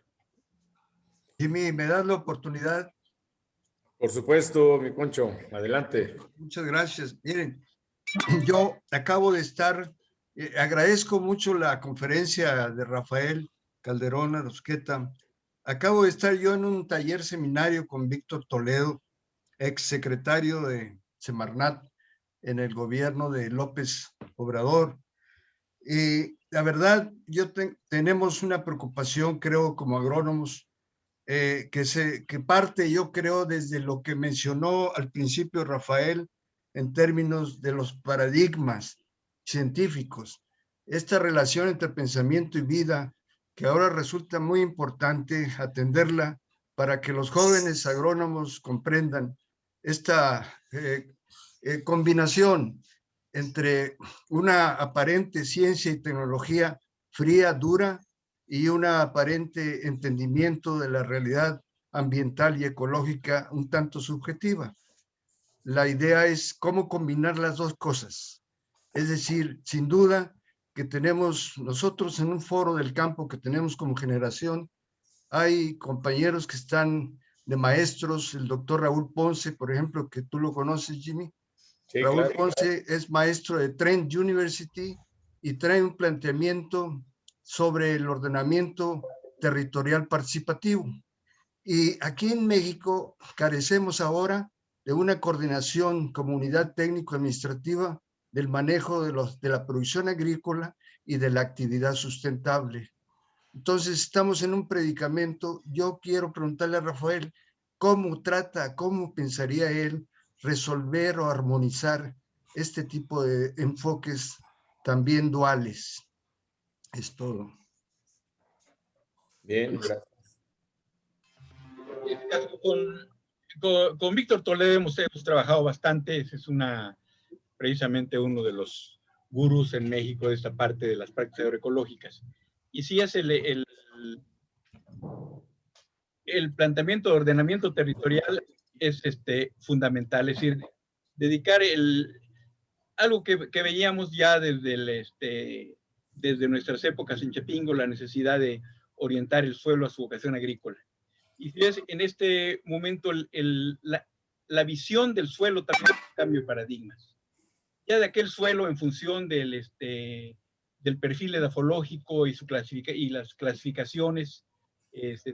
Jimmy, ¿me das la oportunidad? Por supuesto, mi Poncho, adelante. Muchas gracias. Miren, yo acabo de estar, agradezco mucho la conferencia de Rafael Calderón Arrosqueta. Acabo de estar yo en un taller seminario con Víctor Toledo, ex secretario de Semarnat en el gobierno de López Obrador. Y la verdad, tenemos una preocupación, creo, como agrónomos, que parte, yo creo, desde lo que mencionó al principio Rafael en términos de los paradigmas científicos. Esta relación entre pensamiento y vida, que ahora resulta muy importante atenderla para que los jóvenes agrónomos comprendan esta combinación entre una aparente ciencia y tecnología fría, dura, y un aparente entendimiento de la realidad ambiental y ecológica un tanto subjetiva. La idea es cómo combinar las dos cosas. Es decir, sin duda que tenemos nosotros en un foro del campo que tenemos como generación, hay compañeros que están de maestros, el doctor Raúl Ponce, por ejemplo, que tú lo conoces, Jimmy. Sí, Raúl Ponce es maestro de Trent University y trae un planteamiento sobre el ordenamiento territorial participativo. Y aquí en México carecemos ahora de una coordinación comunidad técnico-administrativa del manejo de la producción agrícola y de la actividad sustentable. Entonces estamos en un predicamento. Yo quiero preguntarle a Rafael cómo pensaría él resolver o armonizar este tipo de enfoques también duales. Es todo. Bien, gracias. Con Víctor Toledo hemos trabajado bastante. Es precisamente uno de los gurús en México de esta parte de las prácticas agroecológicas. Y sí es el planteamiento de ordenamiento territorial es fundamental, es decir, dedicar algo que veíamos ya desde nuestras épocas en Chapingo, la necesidad de orientar el suelo a su vocación agrícola. Y si es en este momento la visión del suelo también es un cambio de paradigmas. Ya de aquel suelo en función del perfil edafológico y las clasificaciones,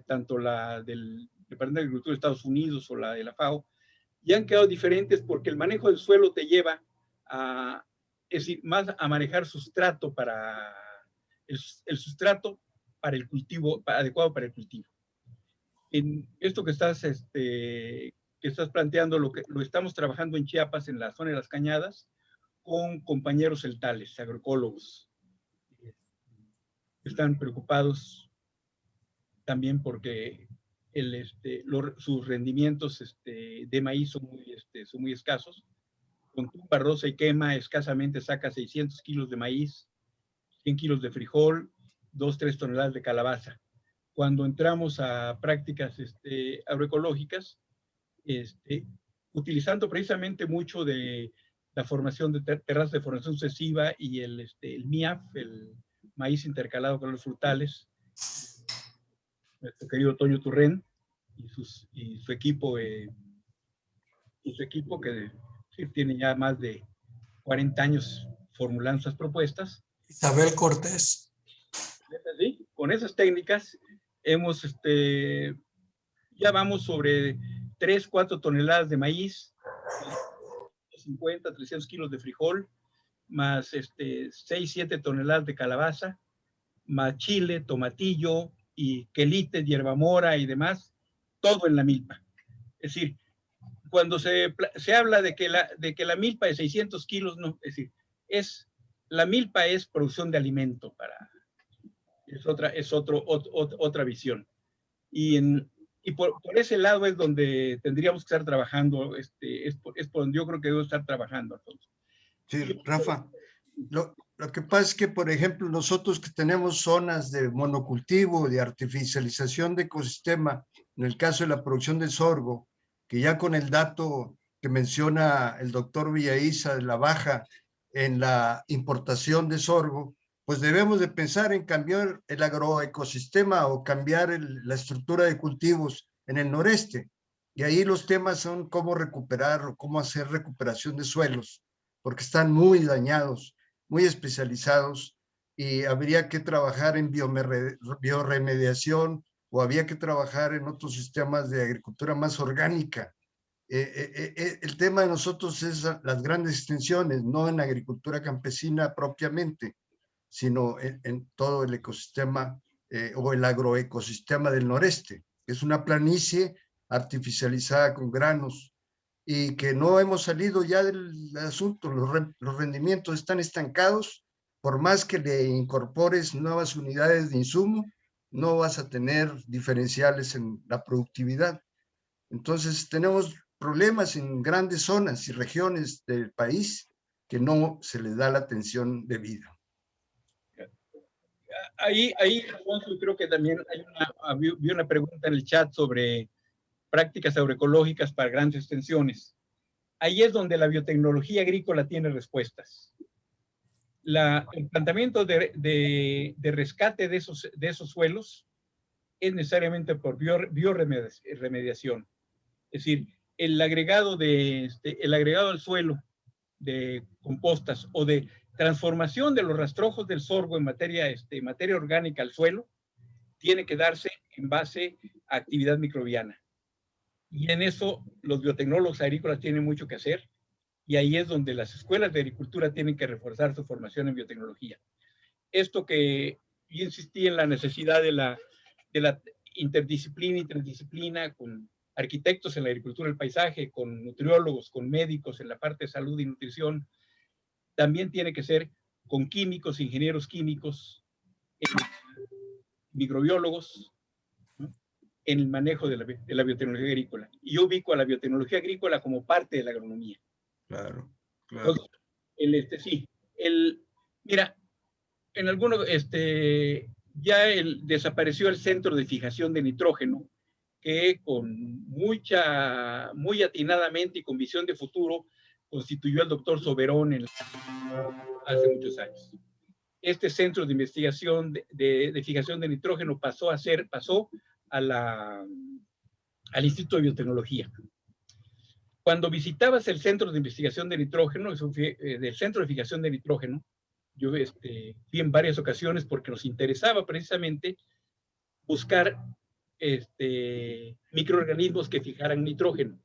tanto la del Departamento de Agricultura de Estados Unidos o la de la FAO, ya han quedado diferentes porque el manejo del suelo te lleva es decir, más a manejar sustrato para el sustrato para el cultivo, adecuado para el cultivo. En esto que estás planteando, lo estamos trabajando en Chiapas, en la zona de las Cañadas, con compañeros celtales, agroecólogos. Están preocupados también porque sus rendimientos de maíz son muy escasos. Con tumba, roza y quema, escasamente saca 600 kilos de maíz, 100 kilos de frijol, 2-3 toneladas de calabaza. Cuando entramos a prácticas agroecológicas, utilizando precisamente mucho de la formación de terrazas de formación sucesiva y el MIAF, el maíz intercalado con los frutales, nuestro querido Toño Turren y su equipo que sí, tiene ya más de 40 años formulando esas propuestas. Isabel Cortés. ¿Sí? Con esas técnicas hemos, ya vamos sobre 3-4 toneladas de maíz, 250, 300 kilos de frijol, más 6, 7 toneladas de calabaza, más chile, tomatillo y quelite, hierbamora y demás, todo en la milpa. Es decir, cuando se habla de que la milpa de 600 kilos, no, es decir, la milpa es producción de alimento, es otra visión. Y por ese lado es donde tendríamos que estar trabajando, es por donde yo creo que debo estar trabajando, Alfonso. Sí, Rafa, lo que pasa es que, por ejemplo, nosotros que tenemos zonas de monocultivo, de artificialización de ecosistema, en el caso de la producción de sorgo, que ya con el dato que menciona el doctor Villaiza de la baja en la importación de sorgo, pues debemos de pensar en cambiar el agroecosistema o cambiar la estructura de cultivos en el noreste. Y ahí los temas son cómo recuperar o cómo hacer recuperación de suelos, porque están muy dañados, muy especializados, y habría que trabajar en bioremediación o había que trabajar en otros sistemas de agricultura más orgánica. El tema de nosotros es las grandes extensiones, no en agricultura campesina propiamente, sino en todo el ecosistema o el agroecosistema del noreste, que es una planicie artificializada con granos y que no hemos salido ya del asunto. Los rendimientos están estancados. Por más que le incorpores nuevas unidades de insumo, no vas a tener diferenciales en la productividad. Entonces tenemos problemas en grandes zonas y regiones del país que no se les da la atención debida. Ahí, Alfonso, creo que también vi una pregunta en el chat sobre prácticas agroecológicas para grandes extensiones. Ahí es donde la biotecnología agrícola tiene respuestas. El planteamiento de rescate de esos suelos es necesariamente por bioremediación. Es decir, el agregado al suelo de compostas o de transformación de los rastrojos del sorgo en materia orgánica al suelo tiene que darse en base a actividad microbiana. Y en eso los biotecnólogos agrícolas tienen mucho que hacer, y ahí es donde las escuelas de agricultura tienen que reforzar su formación en biotecnología. Esto que yo insistí en la necesidad de la interdisciplina y transdisciplina con arquitectos en la agricultura del paisaje, con nutriólogos, con médicos en la parte de salud y nutrición, también tiene que ser con químicos, ingenieros químicos, microbiólogos, ¿no?, en el manejo de la biotecnología agrícola. Y yo ubico a la biotecnología agrícola como parte de la agronomía. Claro, claro. Entonces, mira, en algunos, ya desapareció el centro de fijación de nitrógeno, que muy atinadamente y con visión de futuro constituyó al doctor Soberón hace muchos años. Este centro de investigación de fijación de nitrógeno pasó al Instituto de Biotecnología. Cuando visitabas el centro de investigación de nitrógeno, del centro de fijación de nitrógeno, yo fui en varias ocasiones porque nos interesaba precisamente buscar microorganismos que fijaran nitrógeno.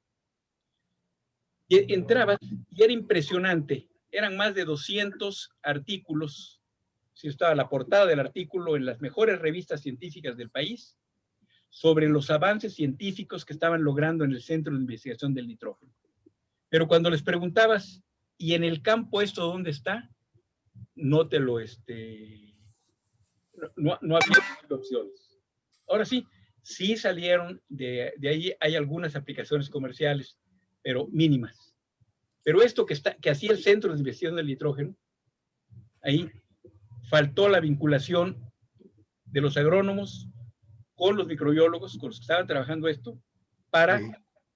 Y entrabas y era impresionante. Eran más de 200 artículos. Sí, estaba la portada del artículo en las mejores revistas científicas del país sobre los avances científicos que estaban logrando en el Centro de Investigación del Nitrógeno. Pero cuando les preguntabas, ¿y en el campo esto dónde está? No te lo, no había opciones. Ahora sí salieron de ahí, hay algunas aplicaciones comerciales, pero mínimas. Pero esto que hacía el Centro de Investigación del Nitrógeno, ahí faltó la vinculación de los agrónomos con los microbiólogos, con los que estaban trabajando esto, para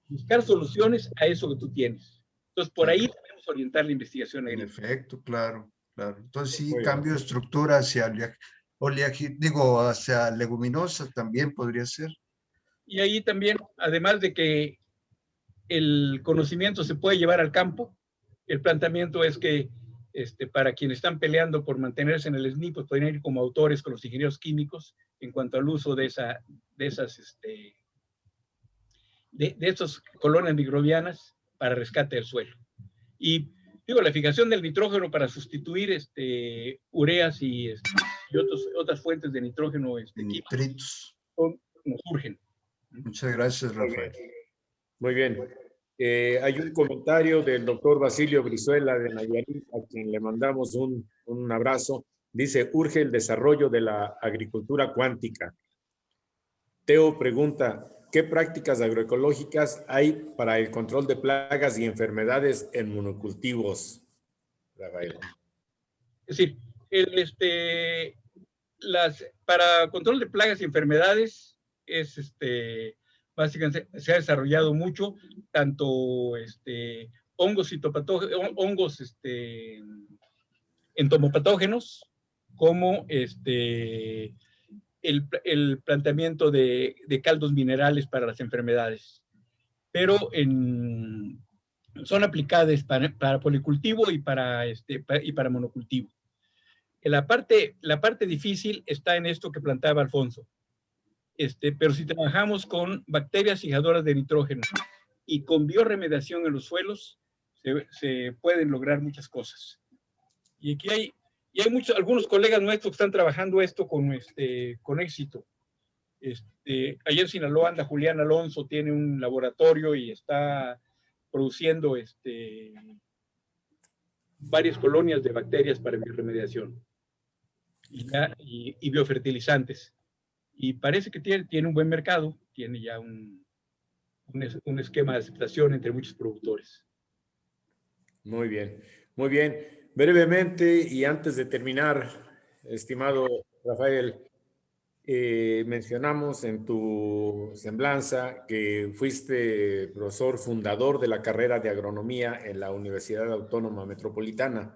buscar soluciones a eso que tú tienes. Entonces, por ahí debemos orientar la investigación agrícola. En efecto, claro, claro. Entonces, sí, cambio de estructura hacia hacia leguminosas también podría ser. Y ahí también, además de que el conocimiento se puede llevar al campo, el planteamiento es que para quienes están peleando por mantenerse en el SNI, pues pueden ir como autores con los ingenieros químicos en cuanto al uso de esas colonias microbianas para rescate del suelo. Y digo, la fijación del nitrógeno para sustituir ureas y otras fuentes de nitrógeno nitritos. Nos surgen. Muchas gracias, Rafael. Muy bien. Hay un comentario del doctor Basilio Brizuela de Nayarit, a quien le mandamos un abrazo. Dice, urge el desarrollo de la agricultura cuántica. Teo pregunta, ¿qué prácticas agroecológicas hay para el control de plagas y enfermedades en monocultivos? Rafael. Es decir, para control de plagas y enfermedades básicamente se ha desarrollado mucho, tanto hongos entomopatógenos, como el planteamiento de caldos minerales para las enfermedades. Pero son aplicadas para policultivo y para monocultivo. La parte difícil está en esto que planteaba Alfonso. Pero si trabajamos con bacterias fijadoras de nitrógeno y con bioremediación en los suelos, se pueden lograr muchas cosas. Y aquí hay algunos colegas nuestros que están trabajando esto con éxito. Allá en Sinaloa anda Julián Alonso, tiene un laboratorio y está produciendo varias colonias de bacterias para bioremediación y biofertilizantes. Y parece que tiene un buen mercado, tiene ya un esquema de aceptación entre muchos productores. Muy bien, muy bien. Brevemente y antes de terminar, estimado Rafael, mencionamos en tu semblanza que fuiste profesor fundador de la carrera de agronomía en la Universidad Autónoma Metropolitana.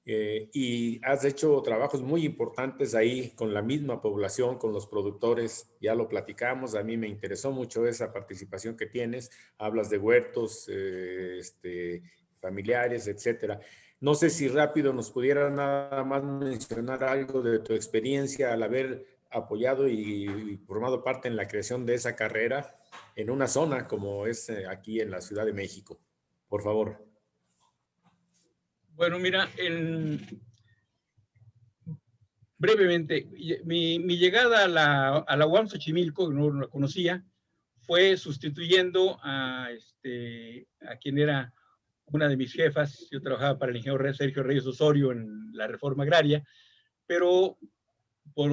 Y has hecho trabajos muy importantes ahí con la misma población, con los productores, ya lo platicamos, a mí me interesó mucho esa participación que tienes, hablas de huertos familiares, etcétera. No sé si rápido nos pudieras nada más mencionar algo de tu experiencia al haber apoyado y formado parte en la creación de esa carrera en una zona como es aquí en la Ciudad de México. Por favor. Bueno, mira, brevemente, mi llegada a la UAM Xochimilco, no la conocía, fue sustituyendo a quien era una de mis jefas. Yo trabajaba para el ingeniero Sergio Reyes Osorio en la reforma agraria, pero por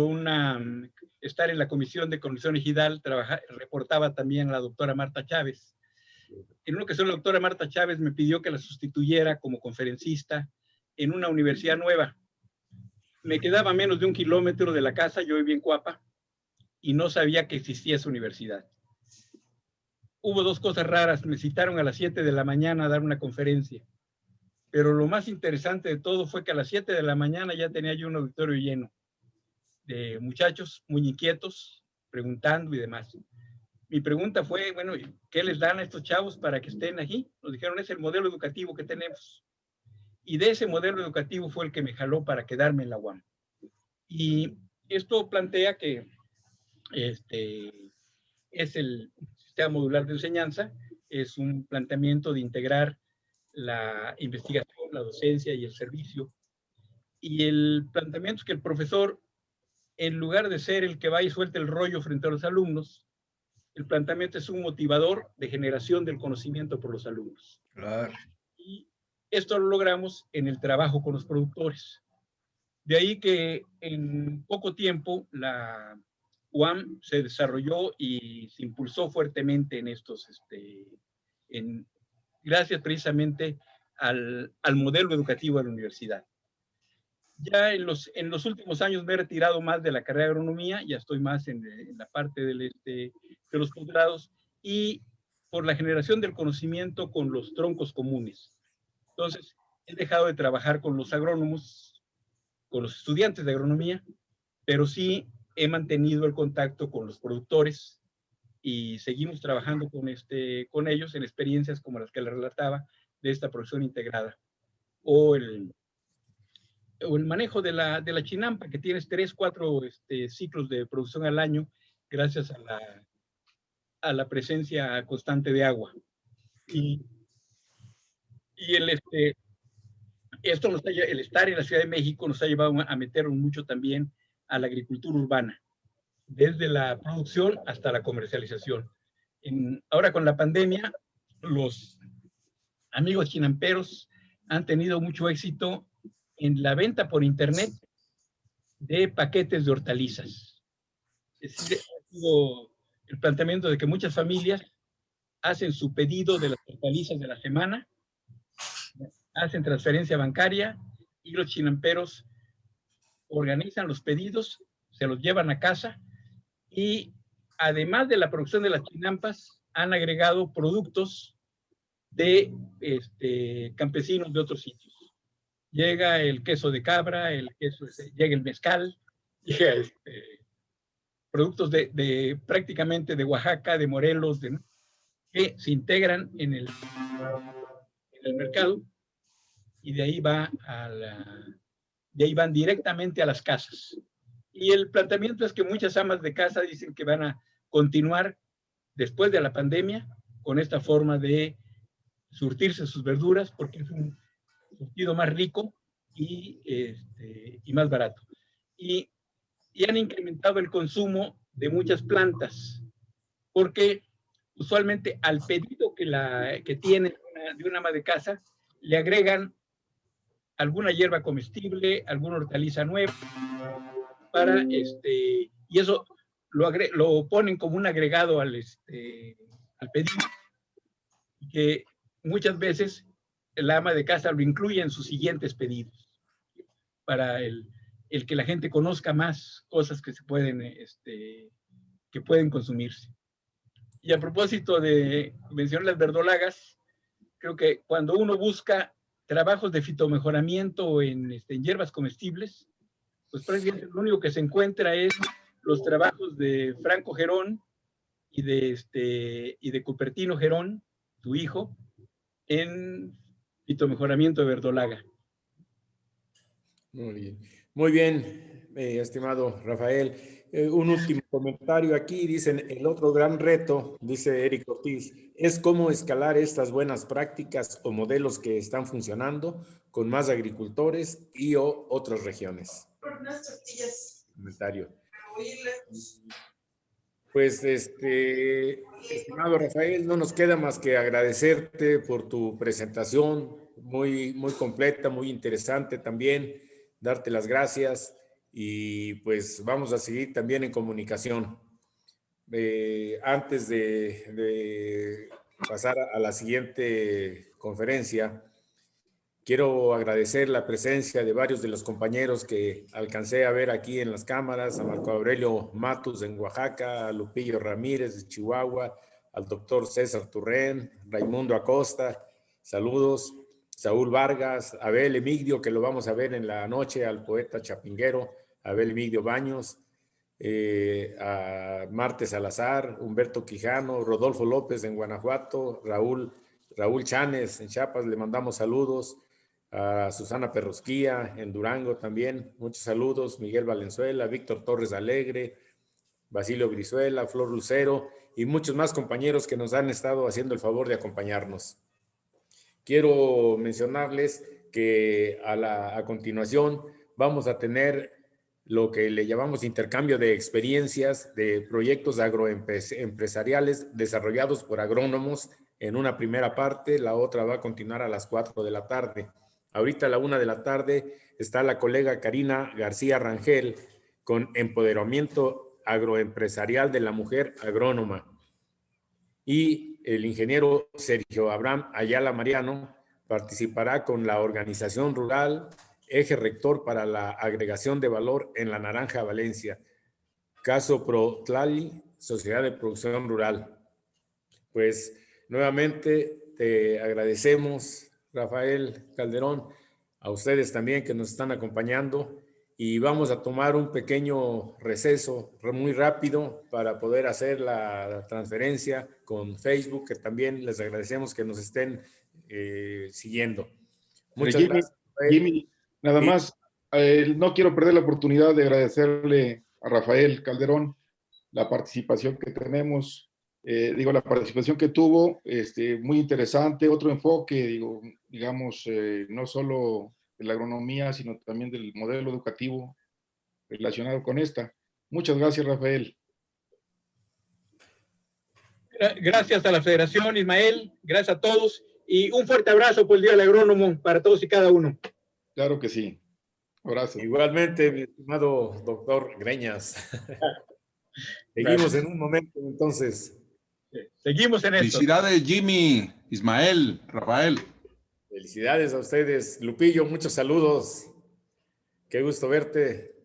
estar en la Comisión de Condición Ejidal, reportaba también a la doctora Marta Chávez. En una ocasión, la doctora Marta Chávez me pidió que la sustituyera como conferencista en una universidad nueva. Me quedaba a menos de 1 kilómetro de la casa, yo vivía en Coapa, y no sabía que existía esa universidad. Hubo 2 cosas raras, me citaron a las 7 de la mañana a dar una conferencia, pero lo más interesante de todo fue que a las 7 de la mañana ya tenía yo un auditorio lleno de muchachos muy inquietos, preguntando y demás. Mi pregunta fue, bueno, ¿qué les dan a estos chavos para que estén aquí? Nos dijeron, es el modelo educativo que tenemos. Y de ese modelo educativo fue el que me jaló para quedarme en la UAM. Y esto plantea que es el sistema modular de enseñanza, es un planteamiento de integrar la investigación, la docencia y el servicio. Y el planteamiento es que el profesor, en lugar de ser el que va y suelta el rollo frente a los alumnos, el planteamiento es un motivador de generación del conocimiento por los alumnos. Claro. Y esto lo logramos en el trabajo con los productores. De ahí que en poco tiempo la UAM se desarrolló y se impulsó fuertemente en estos, gracias precisamente al modelo educativo de la universidad. Ya en los últimos años me he retirado más de la carrera de agronomía, ya estoy más en la parte de los posgrados y por la generación del conocimiento con los troncos comunes. Entonces, he dejado de trabajar con los agrónomos, con los estudiantes de agronomía, pero sí he mantenido el contacto con los productores y seguimos trabajando con ellos en experiencias como las que les relataba de esta producción integrada. O el manejo de la chinampa, que tienes 3, 4 ciclos de producción al año gracias a la presencia constante de agua. Y Y esto el estar en la Ciudad de México nos ha llevado a meternos mucho también a la agricultura urbana, desde la producción hasta la comercialización. Ahora con la pandemia, los amigos chinamperos han tenido mucho éxito en la venta por internet de paquetes de hortalizas. Es decir, ha sido el planteamiento de que muchas familias hacen su pedido de las hortalizas de la semana, hacen transferencia bancaria y los chinamperos organizan los pedidos, se los llevan a casa y además de la producción de las chinampas, han agregado productos de campesinos de otros sitios. Llega el queso de cabra, llega el mezcal, llega productos prácticamente de Oaxaca, de Morelos, que se integran en el mercado y de ahí van directamente a las casas. Y el planteamiento es que muchas amas de casa dicen que van a continuar después de la pandemia con esta forma de surtirse sus verduras porque es un surtido más rico y más barato. Y han incrementado el consumo de muchas plantas porque usualmente al pedido que tiene de una ama de casa le agregan alguna hierba comestible, alguna hortaliza nueva, y eso lo ponen como un agregado al pedido, que muchas veces la ama de casa lo incluye en sus siguientes pedidos, para el que la gente conozca más cosas que pueden consumirse. Y a propósito de mencionar las verdolagas, creo que cuando uno busca trabajos de fitomejoramiento en hierbas comestibles, pues prácticamente lo único que se encuentra es los trabajos de Franco Gerón y de Cupertino Gerón, tu hijo, en fitomejoramiento de verdolaga. Muy bien, estimado Rafael. Un último comentario aquí, dicen, el otro gran reto, dice Eric Ortiz, es cómo escalar estas buenas prácticas o modelos que están funcionando con más agricultores y o otras regiones. Comentario. Pues, estimado Rafael, no nos queda más que agradecerte por tu presentación, muy, muy completa, muy interesante también, darte las gracias y pues vamos a seguir también en comunicación. Antes de pasar a la siguiente conferencia, quiero agradecer la presencia de varios de los compañeros que alcancé a ver aquí en las cámaras, a Marco Aurelio Matus en Oaxaca, a Lupillo Ramírez de Chihuahua, al doctor César Turrén, Raimundo Acosta, saludos, Saúl Vargas, Abel Emigdio, que lo vamos a ver en la noche, al poeta chapinguero, Abel Emigdio Baños, a Marte Salazar, Humberto Quijano, Rodolfo López en Guanajuato, Raúl Chanes en Chiapas, le mandamos saludos, a Susana Perrosquía en Durango también, muchos saludos, Miguel Valenzuela, Víctor Torres Alegre, Basilio Brizuela, Flor Lucero y muchos más compañeros que nos han estado haciendo el favor de acompañarnos. Quiero mencionarles que a continuación vamos a tener lo que le llamamos intercambio de experiencias de proyectos agroempresariales desarrollados por agrónomos en una primera parte, la otra va a continuar a las 4 de la tarde. Ahorita a la 1 de la tarde está la colega Karina García Rangel con empoderamiento agroempresarial de la mujer agrónoma. Y el ingeniero Sergio Abraham Ayala Mariano participará con la organización rural Eje Rector para la agregación de valor en la naranja Valencia. Caso Pro Tlali, Sociedad de Producción Rural. Pues nuevamente te agradecemos, Rafael Calderón, a ustedes también que nos están acompañando y vamos a tomar un pequeño receso muy rápido para poder hacer la transferencia con Facebook, que también les agradecemos que nos estén siguiendo. Muchas gracias, Rafael. Jimmy, nada más, no quiero perder la oportunidad de agradecerle a Rafael Calderón la participación que tenemos La participación que tuvo, muy interesante, otro enfoque, digamos, no solo de la agronomía, sino también del modelo educativo relacionado con esta. Muchas gracias, Rafael. Gracias a la Federación, Ismael, gracias a todos y un fuerte abrazo por el Día del Agrónomo para todos y cada uno. Claro que sí. Abrazo. Igualmente, mi estimado doctor Greñas. Seguimos en un momento, entonces. Seguimos en esto. Felicidades, Jimmy, Ismael, Rafael. Felicidades a ustedes. Lupillo, muchos saludos. Qué gusto verte.